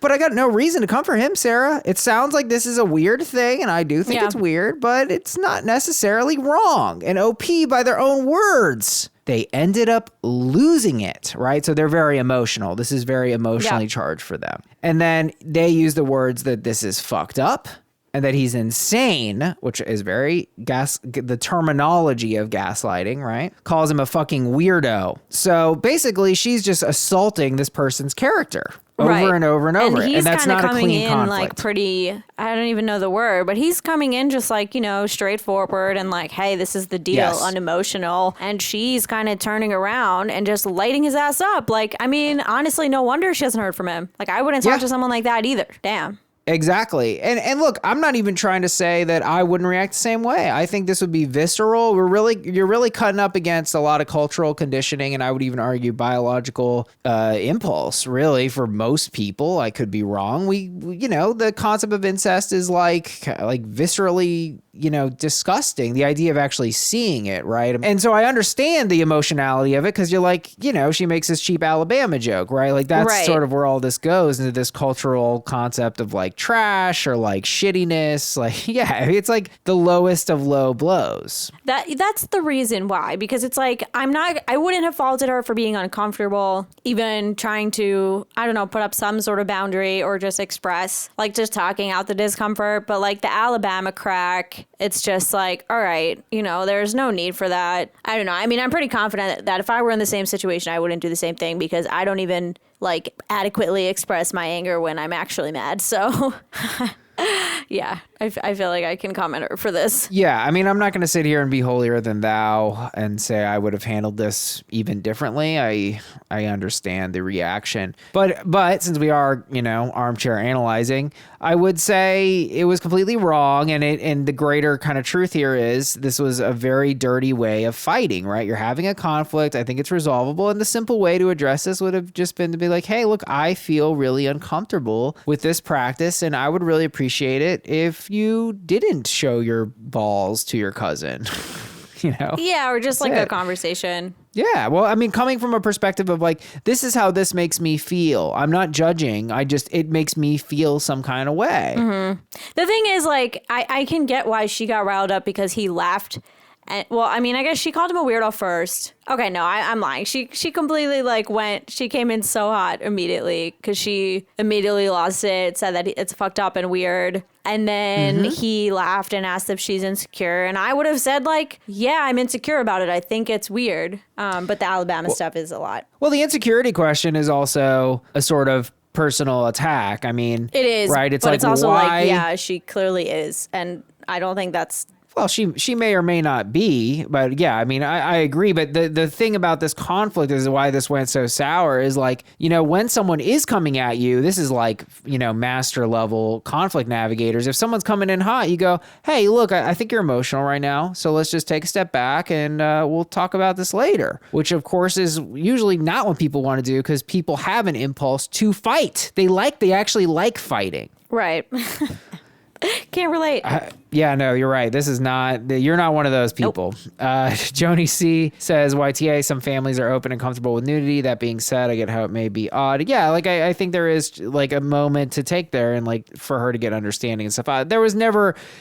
[SPEAKER 1] But I got no reason to come for him, Sarah. It sounds like this is a weird thing, and I do think it's weird, but it's not necessarily wrong. And OP, by their own words, they ended up losing it, right? So they're very emotional. This is very emotionally charged for them. And then they use the words that this is fucked up and that he's insane, which is very the terminology of gaslighting, right? Calls him a fucking weirdo. So basically, she's just assaulting this person's character. Over and over and over.
[SPEAKER 2] And he's
[SPEAKER 1] that's
[SPEAKER 2] kind of
[SPEAKER 1] not a
[SPEAKER 2] coming
[SPEAKER 1] clean
[SPEAKER 2] in
[SPEAKER 1] conflict.
[SPEAKER 2] like pretty, I don't even know the word, but he's coming in just like, straightforward and like, hey, this is the deal, unemotional. And she's kind of turning around and just lighting his ass up. Like, I mean, honestly, no wonder she hasn't heard from him. Like, I wouldn't talk to someone like that either. Damn.
[SPEAKER 1] Exactly. And look, I'm not even trying to say that I wouldn't react the same way. I think this would be visceral. You're really cutting up against a lot of cultural conditioning, and I would even argue biological impulse, really, for most people. I could be wrong. We the concept of incest is like viscerally, disgusting. The idea of actually seeing it, right? And so I understand the emotionality of it, because you're like, she makes this cheap Alabama joke, right? Like that's sort of where all this goes, into this cultural concept of like trash or like shittiness. Like, it's like the lowest of low blows.
[SPEAKER 2] That's the reason why, because it's like, I wouldn't have faulted her for being uncomfortable, even trying to, I don't know, put up some sort of boundary or just express, like just talking out the discomfort. But like the Alabama crack, it's just like, all right, there's no need for that. I don't know. I mean, I'm pretty confident that if I were in the same situation, I wouldn't do the same thing, because I don't even like adequately express my anger when I'm actually mad. So yeah, I feel like I can comment for this. Yeah,
[SPEAKER 1] I mean, I'm not going to sit here and be holier than thou and say I would have handled this even differently. I understand the reaction. But since we are, armchair analyzing, I would say it was completely wrong. And the greater kind of truth here is this was a very dirty way of fighting, right? You're having a conflict. I think it's resolvable. And the simple way to address this would have just been to be like, hey, look, I feel really uncomfortable with this practice, and I would really appreciate it if you didn't show your balls to your cousin.
[SPEAKER 2] Yeah, or just like a conversation.
[SPEAKER 1] Yeah, well, I mean, coming from a perspective of like, this is how this makes me feel. I'm not judging. It makes me feel some kind of way.
[SPEAKER 2] Mm-hmm. The thing is, like, I can get why she got riled up because he laughed. And, well, I mean, I guess she called him a weirdo first. Okay, no, I'm lying. She completely she came in so hot immediately, because she immediately lost it, said that it's fucked up and weird. And then he laughed and asked if she's insecure. And I would have said like, yeah, I'm insecure about it. I think it's weird. But the Alabama stuff is a lot.
[SPEAKER 1] Well, the insecurity question is also a sort of personal attack. I mean,
[SPEAKER 2] it is,
[SPEAKER 1] right? It's
[SPEAKER 2] but
[SPEAKER 1] like,
[SPEAKER 2] it's also
[SPEAKER 1] why?
[SPEAKER 2] like, yeah, she clearly is. And I don't think that's...
[SPEAKER 1] Well, she may or may not be, but yeah, I mean, I agree. But the thing about this conflict is why this went so sour is like, when someone is coming at you, this is like, master level conflict navigators. If someone's coming in hot, you go, hey, look, I think you're emotional right now. So let's just take a step back and we'll talk about this later, which of course is usually not what people want to do, because people have an impulse to fight. They actually like fighting.
[SPEAKER 2] Right. Can't relate.
[SPEAKER 1] Yeah, no, you're right. You're not one of those people. Nope. Joni C says, YTA, some families are open and comfortable with nudity. That being said, I get how it may be odd. Yeah, like I think there is like a moment to take there and like for her to get understanding and stuff.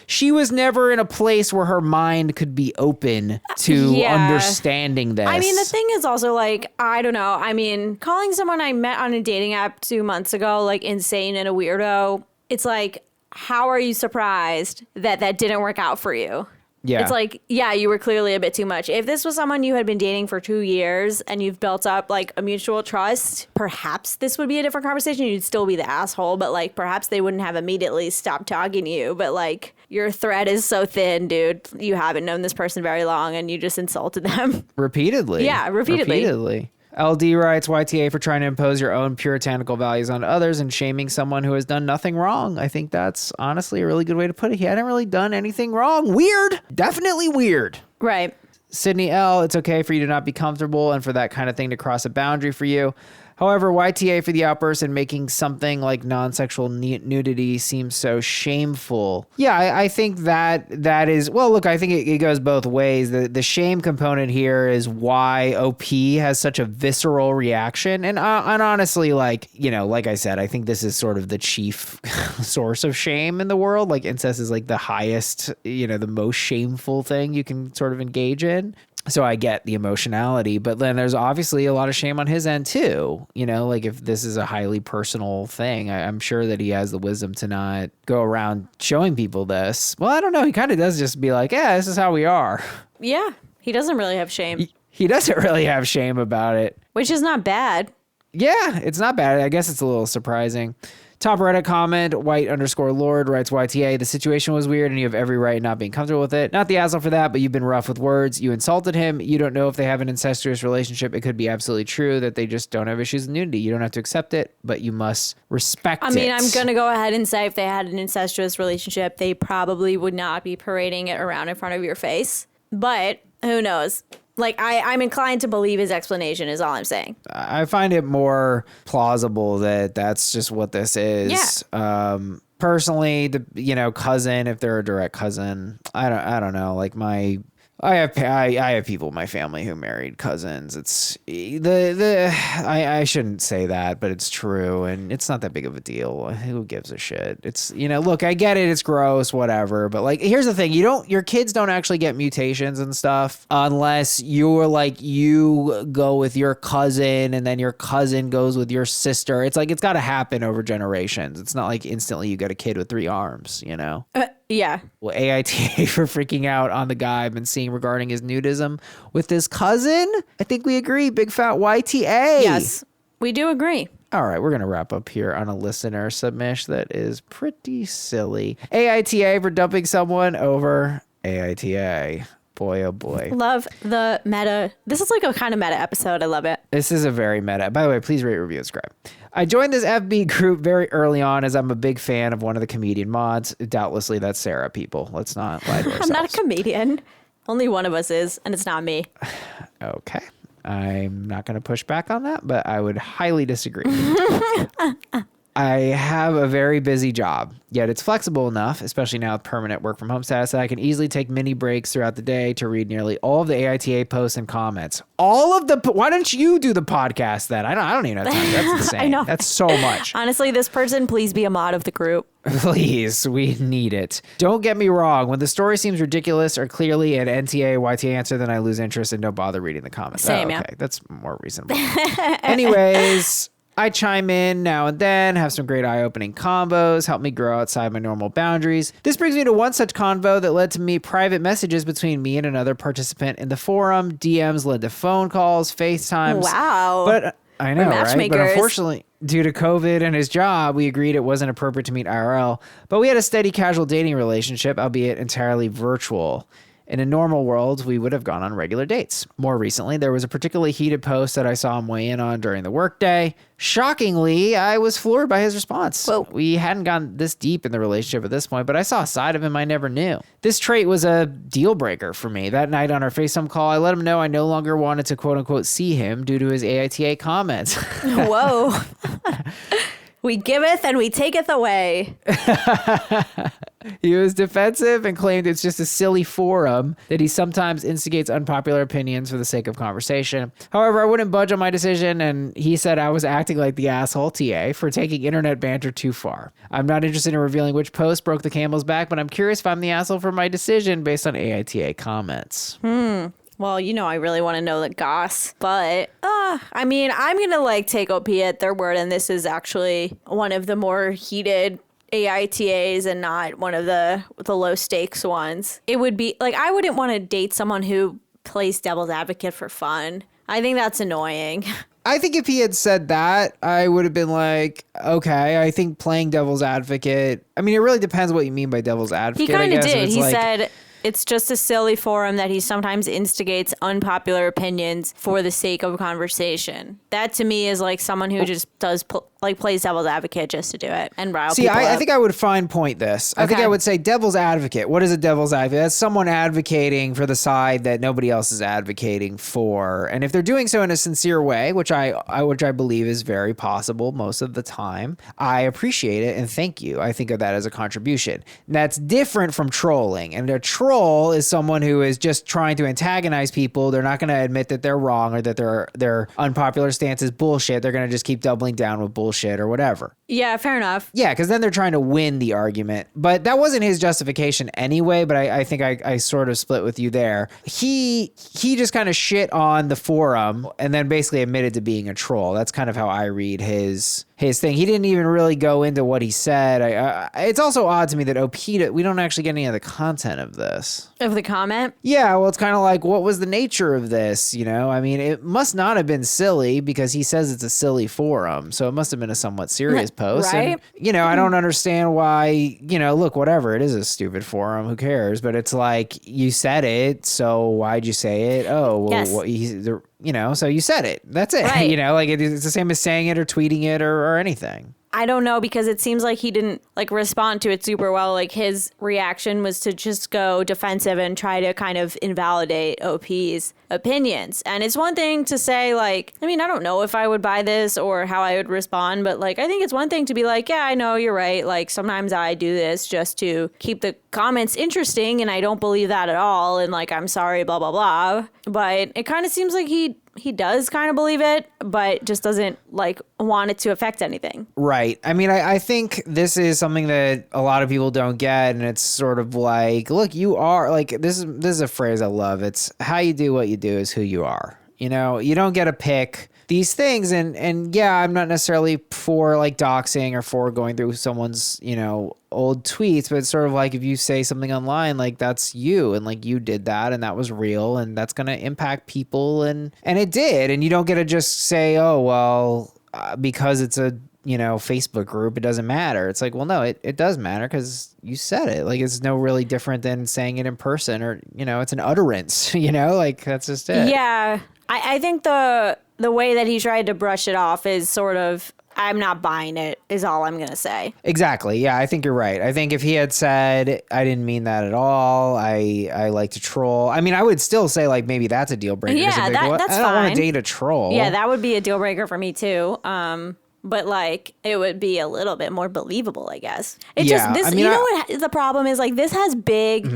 [SPEAKER 1] She was never in a place where her mind could be open to understanding this.
[SPEAKER 2] I mean, the thing is also like, I don't know. I mean, calling someone I met on a dating app 2 months ago, like insane and a weirdo, it's like, how are you surprised that didn't work out for you? Yeah. It's like, yeah, you were clearly a bit too much. If this was someone you had been dating for 2 years and you've built up like a mutual trust, perhaps this would be a different conversation. You'd still be the asshole, but like perhaps they wouldn't have immediately stopped talking to you. But like your thread is so thin, dude. You haven't known this person very long and you just insulted them.
[SPEAKER 1] Repeatedly.
[SPEAKER 2] Yeah, repeatedly.
[SPEAKER 1] LD writes, YTA for trying to impose your own puritanical values on others and shaming someone who has done nothing wrong. I think that's honestly a really good way to put it. He hadn't really done anything wrong. Weird. Definitely weird.
[SPEAKER 2] Right.
[SPEAKER 1] Sydney L, it's okay for you to not be comfortable and for that kind of thing to cross a boundary for you. However, YTA for the outburst and making something like non-sexual nudity seems so shameful. Yeah, I think that is, well, look, I think it goes both ways. The shame component here is why OP has such a visceral reaction. And honestly, like, you know, like I said, I think this is sort of the chief source of shame in the world. Like incest is like the highest, you know, the most shameful thing you can sort of engage in. So I get the emotionality, but then there's obviously a lot of shame on his end too. You know, like if this is a highly personal thing, I'm sure that he has the wisdom to not go around showing people this. Well, I don't know. He kind of does just be like, yeah, this is how we are.
[SPEAKER 2] Yeah. He doesn't really have shame.
[SPEAKER 1] He doesn't really have shame about it.
[SPEAKER 2] Which is not bad.
[SPEAKER 1] Yeah, it's not bad. I guess it's a little surprising. Top Reddit comment, white_lord writes, YTA, the situation was weird and you have every right not being comfortable with it. Not the asshole for that, but you've been rough with words. You insulted him. You don't know if they have an incestuous relationship. It could be absolutely true that they just don't have issues with nudity. You don't have to accept it, but you must respect it.
[SPEAKER 2] I mean, I'm going to go ahead and say if they had an incestuous relationship, they probably would not be parading it around in front of your face. But who knows? Like, I'm inclined to believe his explanation is all I'm saying.
[SPEAKER 1] I find it more plausible that that's just what this is. Yeah. Personally, the cousin, if they're a direct cousin, I don't know. Like I have people in my family who married cousins. It's I shouldn't say that, but it's true, and it's not that big of a deal. Who gives a shit? It's, look, I get it. It's gross, whatever. But like, here's the thing: your kids don't actually get mutations and stuff unless you go with your cousin, and then your cousin goes with your sister. It's like it's got to happen over generations. It's not like instantly you get a kid with 3 arms.
[SPEAKER 2] Yeah.
[SPEAKER 1] Well, AITA for freaking out on the guy I've been seeing regarding his nudism with his cousin. I think we agree. Big fat YTA.
[SPEAKER 2] Yes, we do agree.
[SPEAKER 1] All right, we're going to wrap up here on a listener submission that is pretty silly. AITA for dumping someone over AITA. Boy, oh boy.
[SPEAKER 2] Love the meta. This is like a kind of meta episode. I love it.
[SPEAKER 1] This is a very meta. By the way, please rate, review, and subscribe. I joined this FB group very early on as I'm a big fan of one of the comedian mods. Doubtlessly, that's Sarah, people. Let's not lie to ourselves.
[SPEAKER 2] I'm not a comedian. Only one of us is, and it's not me.
[SPEAKER 1] Okay. I'm not going to push back on that, but I would highly disagree. I have a very busy job, yet it's flexible enough, especially now with permanent work from home status, that I can easily take mini breaks throughout the day to read nearly all of the AITA posts and comments. Why don't you do the podcast then? I don't even have time. That's insane. I know. That's so much.
[SPEAKER 2] Honestly, this person, please be a mod of the group.
[SPEAKER 1] Please, we need it. Don't get me wrong. When the story seems ridiculous or clearly an NTA, YTA answer, then I lose interest and don't bother reading the comments.
[SPEAKER 2] Same,
[SPEAKER 1] okay. That's more reasonable. Anyways, I chime in now and then, have some great eye-opening combos, help me grow outside my normal boundaries. This brings me to one such convo that led to me private messages between me and another participant in the forum. DMs led to phone calls, FaceTimes.
[SPEAKER 2] Wow.
[SPEAKER 1] But I know, right? But unfortunately, due to COVID and his job, we agreed it wasn't appropriate to meet IRL. But we had a steady casual dating relationship, albeit entirely virtual. In a normal world, we would have gone on regular dates. More recently, there was a particularly heated post that I saw him weigh in on during the workday. Shockingly, I was floored by his response.
[SPEAKER 2] Whoa.
[SPEAKER 1] We hadn't gone this deep in the relationship at this point, but I saw a side of him I never knew. This trait was a deal breaker for me. That night on our FaceTime call, I let him know I no longer wanted to quote unquote see him due to his AITA comments.
[SPEAKER 2] Whoa. We giveth and we taketh away.
[SPEAKER 1] He was defensive and claimed it's just a silly forum, that he sometimes instigates unpopular opinions for the sake of conversation. However, I wouldn't budge on my decision, and he said I was acting like the asshole TA for taking internet banter too far. I'm not interested in revealing which post broke the camel's back, but I'm curious if I'm the asshole for my decision based on AITA comments.
[SPEAKER 2] Well, I really want to know the goss, but I mean, I'm going to take OP at their word, and this is actually one of the more heated AITAs and not one of the low stakes ones. It would be I wouldn't want to date someone who plays devil's advocate for fun. I think that's annoying.
[SPEAKER 1] I think if he had said that, I would have been like, okay, I think playing devil's advocate, I mean, it really depends what you mean by devil's advocate.
[SPEAKER 2] He kind of did. He said it's just a silly forum that he sometimes instigates unpopular opinions for the sake of conversation. That to me is someone who just does plays devil's advocate just to do it and rile people up.
[SPEAKER 1] I think I would fine point this. I think I would say devil's advocate. What is a devil's advocate? That's someone advocating for the side that nobody else is advocating for. And if they're doing so in a sincere way, which I believe is very possible most of the time, I appreciate it and thank you. I think of that as a contribution. And that's different from trolling. And a troll is someone who is just trying to antagonize people. They're not going to admit that they're wrong or that their unpopular stance is bullshit. They're going to just keep doubling down with bullshit or whatever.
[SPEAKER 2] Yeah, fair enough.
[SPEAKER 1] Yeah, because then they're trying to win the argument. But that wasn't his justification anyway, but I think I sort of split with you there. He just kind of shit on the forum and then basically admitted to being a troll. That's kind of how I read his thing. He didn't even really go into what he said. It's also odd to me that we don't actually get any of the content of this.
[SPEAKER 2] Of the comment?
[SPEAKER 1] Yeah, well, it's kind of like, what was the nature of this? I mean, it must not have been silly because he says it's a silly forum. So it must have been a somewhat serious post.
[SPEAKER 2] Right?
[SPEAKER 1] And, I don't understand why, look, whatever, it is a stupid forum. Who cares? But it's like, you said it. So why'd you say it? Oh, well,
[SPEAKER 2] yes.
[SPEAKER 1] So you said it. That's it.
[SPEAKER 2] Right.
[SPEAKER 1] It's the same as saying it or tweeting it or anything.
[SPEAKER 2] I don't know, because it seems like he didn't respond to it super well. His reaction was to just go defensive and try to kind of invalidate OP's opinions. And it's one thing to say I don't know if I would buy this or how I would respond, but I think it's one thing to be yeah, I know you're right. Sometimes I do this just to keep the comments interesting, and I don't believe that at all. And I'm sorry, blah, blah, blah. But it kind of seems like he does kind of believe it, but just doesn't want it to affect anything.
[SPEAKER 1] Right. I mean, I think this is something that a lot of people don't get, and it's sort of look, you are this is a phrase I love. It's how you do what you do is who you are. You don't get to pick these things, and yeah, I'm not necessarily for doxing or for going through someone's old tweets, but it's sort of if you say something online, that's you, and you did that, and that was real, and that's gonna impact people, and it did, and you don't get to just say, oh well, because it's a Facebook group, it doesn't matter. It's well, no, it does matter because you said it. It's no really different than saying it in person, or it's an utterance. That's just it.
[SPEAKER 2] Yeah, I think the way that he tried to brush it off is sort of, I'm not buying it, is all I'm going to say.
[SPEAKER 1] Exactly. Yeah, I think you're right. I think if he had said, I didn't mean that at all, I like to troll, I mean, I would still say maybe that's a deal breaker.
[SPEAKER 2] Yeah, that's fine.
[SPEAKER 1] I don't want to date a troll.
[SPEAKER 2] Yeah, that would be a deal breaker for me too. But it would be a little bit more believable, I guess. What the problem is? This has big,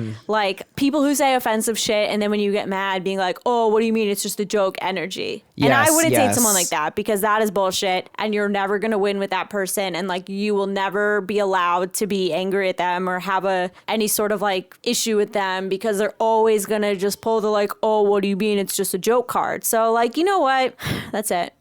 [SPEAKER 2] people who say offensive shit, and then when you get mad, being oh, what do you mean? It's just a joke energy.
[SPEAKER 1] Yes,
[SPEAKER 2] and I wouldn't date someone like that, because that is bullshit, and you're never gonna win with that person, and you will never be allowed to be angry at them or have any sort of issue with them, because they're always gonna just pull the oh, what do you mean? It's just a joke card. So you know what? That's it.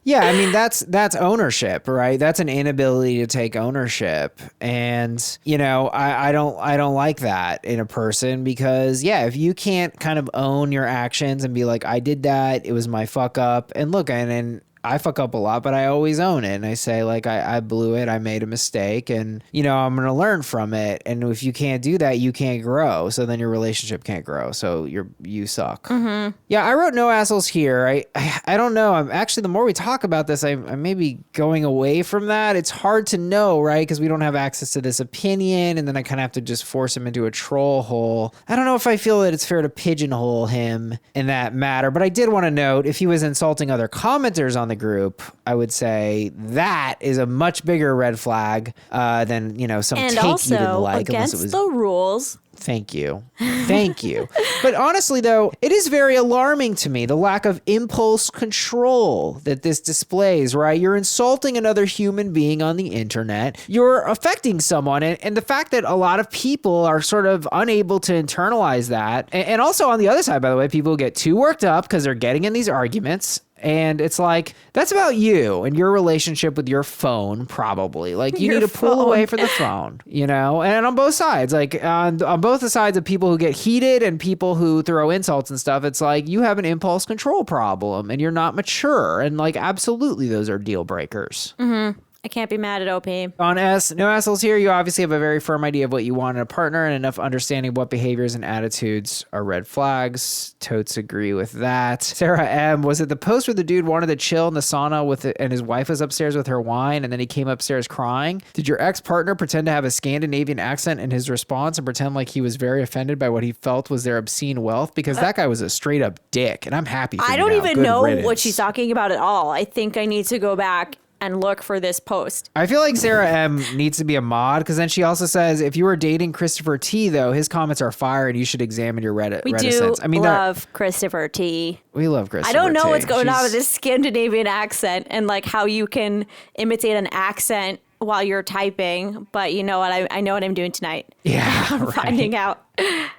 [SPEAKER 1] Yeah, I mean, that's ownership, right? That's an inability to take ownership. And, I don't like that in a person, because yeah, if you can't kind of own your actions and be I did that, it was my fuck up. And look, and I fuck up a lot, but I always own it. And I say I blew it. I made a mistake, and I'm going to learn from it. And if you can't do that, you can't grow. So then your relationship can't grow. So you suck. Mm-hmm. Yeah. I wrote no assholes here. I don't know. I'm actually, the more we talk about this, I may be going away from that. It's hard to know, right? Because we don't have access to this opinion. And then I kind of have to just force him into a troll hole. I don't know if I feel that it's fair to pigeonhole him in that matter, but I did want to note, if he was insulting other commenters on on the group, I would say that is a much bigger red flag than, some
[SPEAKER 2] And
[SPEAKER 1] take you
[SPEAKER 2] also
[SPEAKER 1] didn't like. Unless
[SPEAKER 2] against
[SPEAKER 1] it was
[SPEAKER 2] the rules.
[SPEAKER 1] Thank you. Thank you. But honestly, though, it is very alarming to me, the lack of impulse control that this displays, right? You're insulting another human being on the internet. You're affecting someone. And the fact that a lot of people are sort of unable to internalize that. And also on the other side, by the way, people get too worked up because they're getting in these arguments. And it's like, that's about you and your relationship with your phone, probably. Like, you need to pull away from the phone, and on both sides, like on both the sides of people who get heated and people who throw insults and stuff, it's like you have an impulse control problem and you're not mature. And like, absolutely, those are deal breakers.
[SPEAKER 2] Mm-hmm. I can't be mad at OP.
[SPEAKER 1] On S, no assholes here. You obviously have a very firm idea of what you want in a partner and enough understanding of what behaviors and attitudes are red flags. Totes agree with that. Sarah M, was it the post where the dude wanted to chill in the sauna and his wife was upstairs with her wine and then he came upstairs crying? Did your ex-partner pretend to have a Scandinavian accent in his response and pretend like he was very offended by what he felt was their obscene wealth? Because that guy was a straight up dick and I'm happy for you.
[SPEAKER 2] I don't even
[SPEAKER 1] Good
[SPEAKER 2] know
[SPEAKER 1] riddance.
[SPEAKER 2] what she's talking about at all. I think I need to go back and look for this post.
[SPEAKER 1] I feel like Sarah M needs to be a mod because then she also says, if you were dating Christopher T, though, his comments are fire and you should examine your reticence.
[SPEAKER 2] We love Christopher T.
[SPEAKER 1] We love Christopher
[SPEAKER 2] I don't know
[SPEAKER 1] T.
[SPEAKER 2] what's going on with this Scandinavian accent and like how you can imitate an accent while you're typing, but you know what? I know what I'm doing tonight.
[SPEAKER 1] Yeah,
[SPEAKER 2] I'm
[SPEAKER 1] right.
[SPEAKER 2] finding out.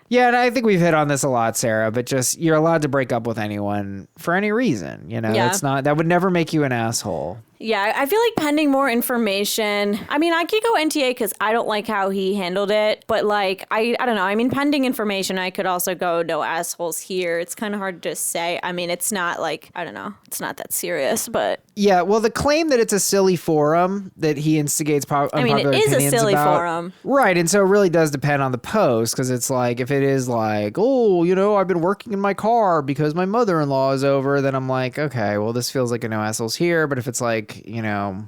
[SPEAKER 1] Yeah, and I think we've hit on this a lot, Sarah, but just you're allowed to break up with anyone for any reason.
[SPEAKER 2] Yeah.
[SPEAKER 1] It's not, that would never make you an asshole.
[SPEAKER 2] Yeah, I feel like pending more information. I mean, I could go NTA because I don't like how he handled it, but like, I don't know. I mean, pending information, I could also go no assholes here. It's kind of hard to say. I mean, it's not like, I don't know. It's not that serious, but.
[SPEAKER 1] Yeah, well, the claim that it's a silly forum that he instigates unpopular opinions about.
[SPEAKER 2] I mean, it is a silly forum.
[SPEAKER 1] Right, and so it really does depend on the post because it's like, if it is like, oh, I've been working in my car because my mother-in-law is over, then I'm like, okay, well, this feels like a no assholes here, but if it's like,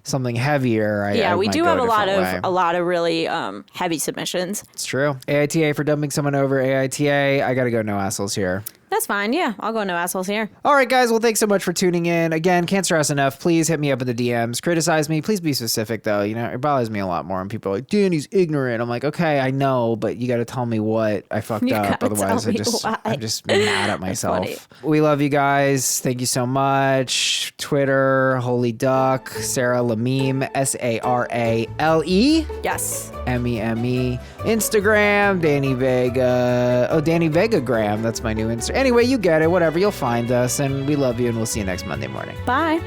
[SPEAKER 1] something heavier, I
[SPEAKER 2] we
[SPEAKER 1] might
[SPEAKER 2] do
[SPEAKER 1] go
[SPEAKER 2] have a
[SPEAKER 1] different
[SPEAKER 2] lot of really heavy submissions.
[SPEAKER 1] It's true. AITA for dumping someone over. AITA, I gotta go no assholes here.
[SPEAKER 2] That's fine. Yeah, I'll go no assholes here.
[SPEAKER 1] All right, guys. Well, thanks so much for tuning in. Again, can't stress enough. Please hit me up in the DMs. Criticize me. Please be specific, though. It bothers me a lot more when people are like, Danny's ignorant. I'm like, okay, I know, but you got to tell me what I fucked up. Otherwise, I'm just mad at myself. We love you guys. Thank you so much. Twitter, Holy Duck, Sarah Lameme, SARALE.
[SPEAKER 2] Yes.
[SPEAKER 1] MEME. Instagram, Danny Vega. Oh, Danny Vegagram. That's my new Instagram. Anyway, you get it. Whatever. You'll find us. And we love you. And we'll see you next Monday morning.
[SPEAKER 2] Bye.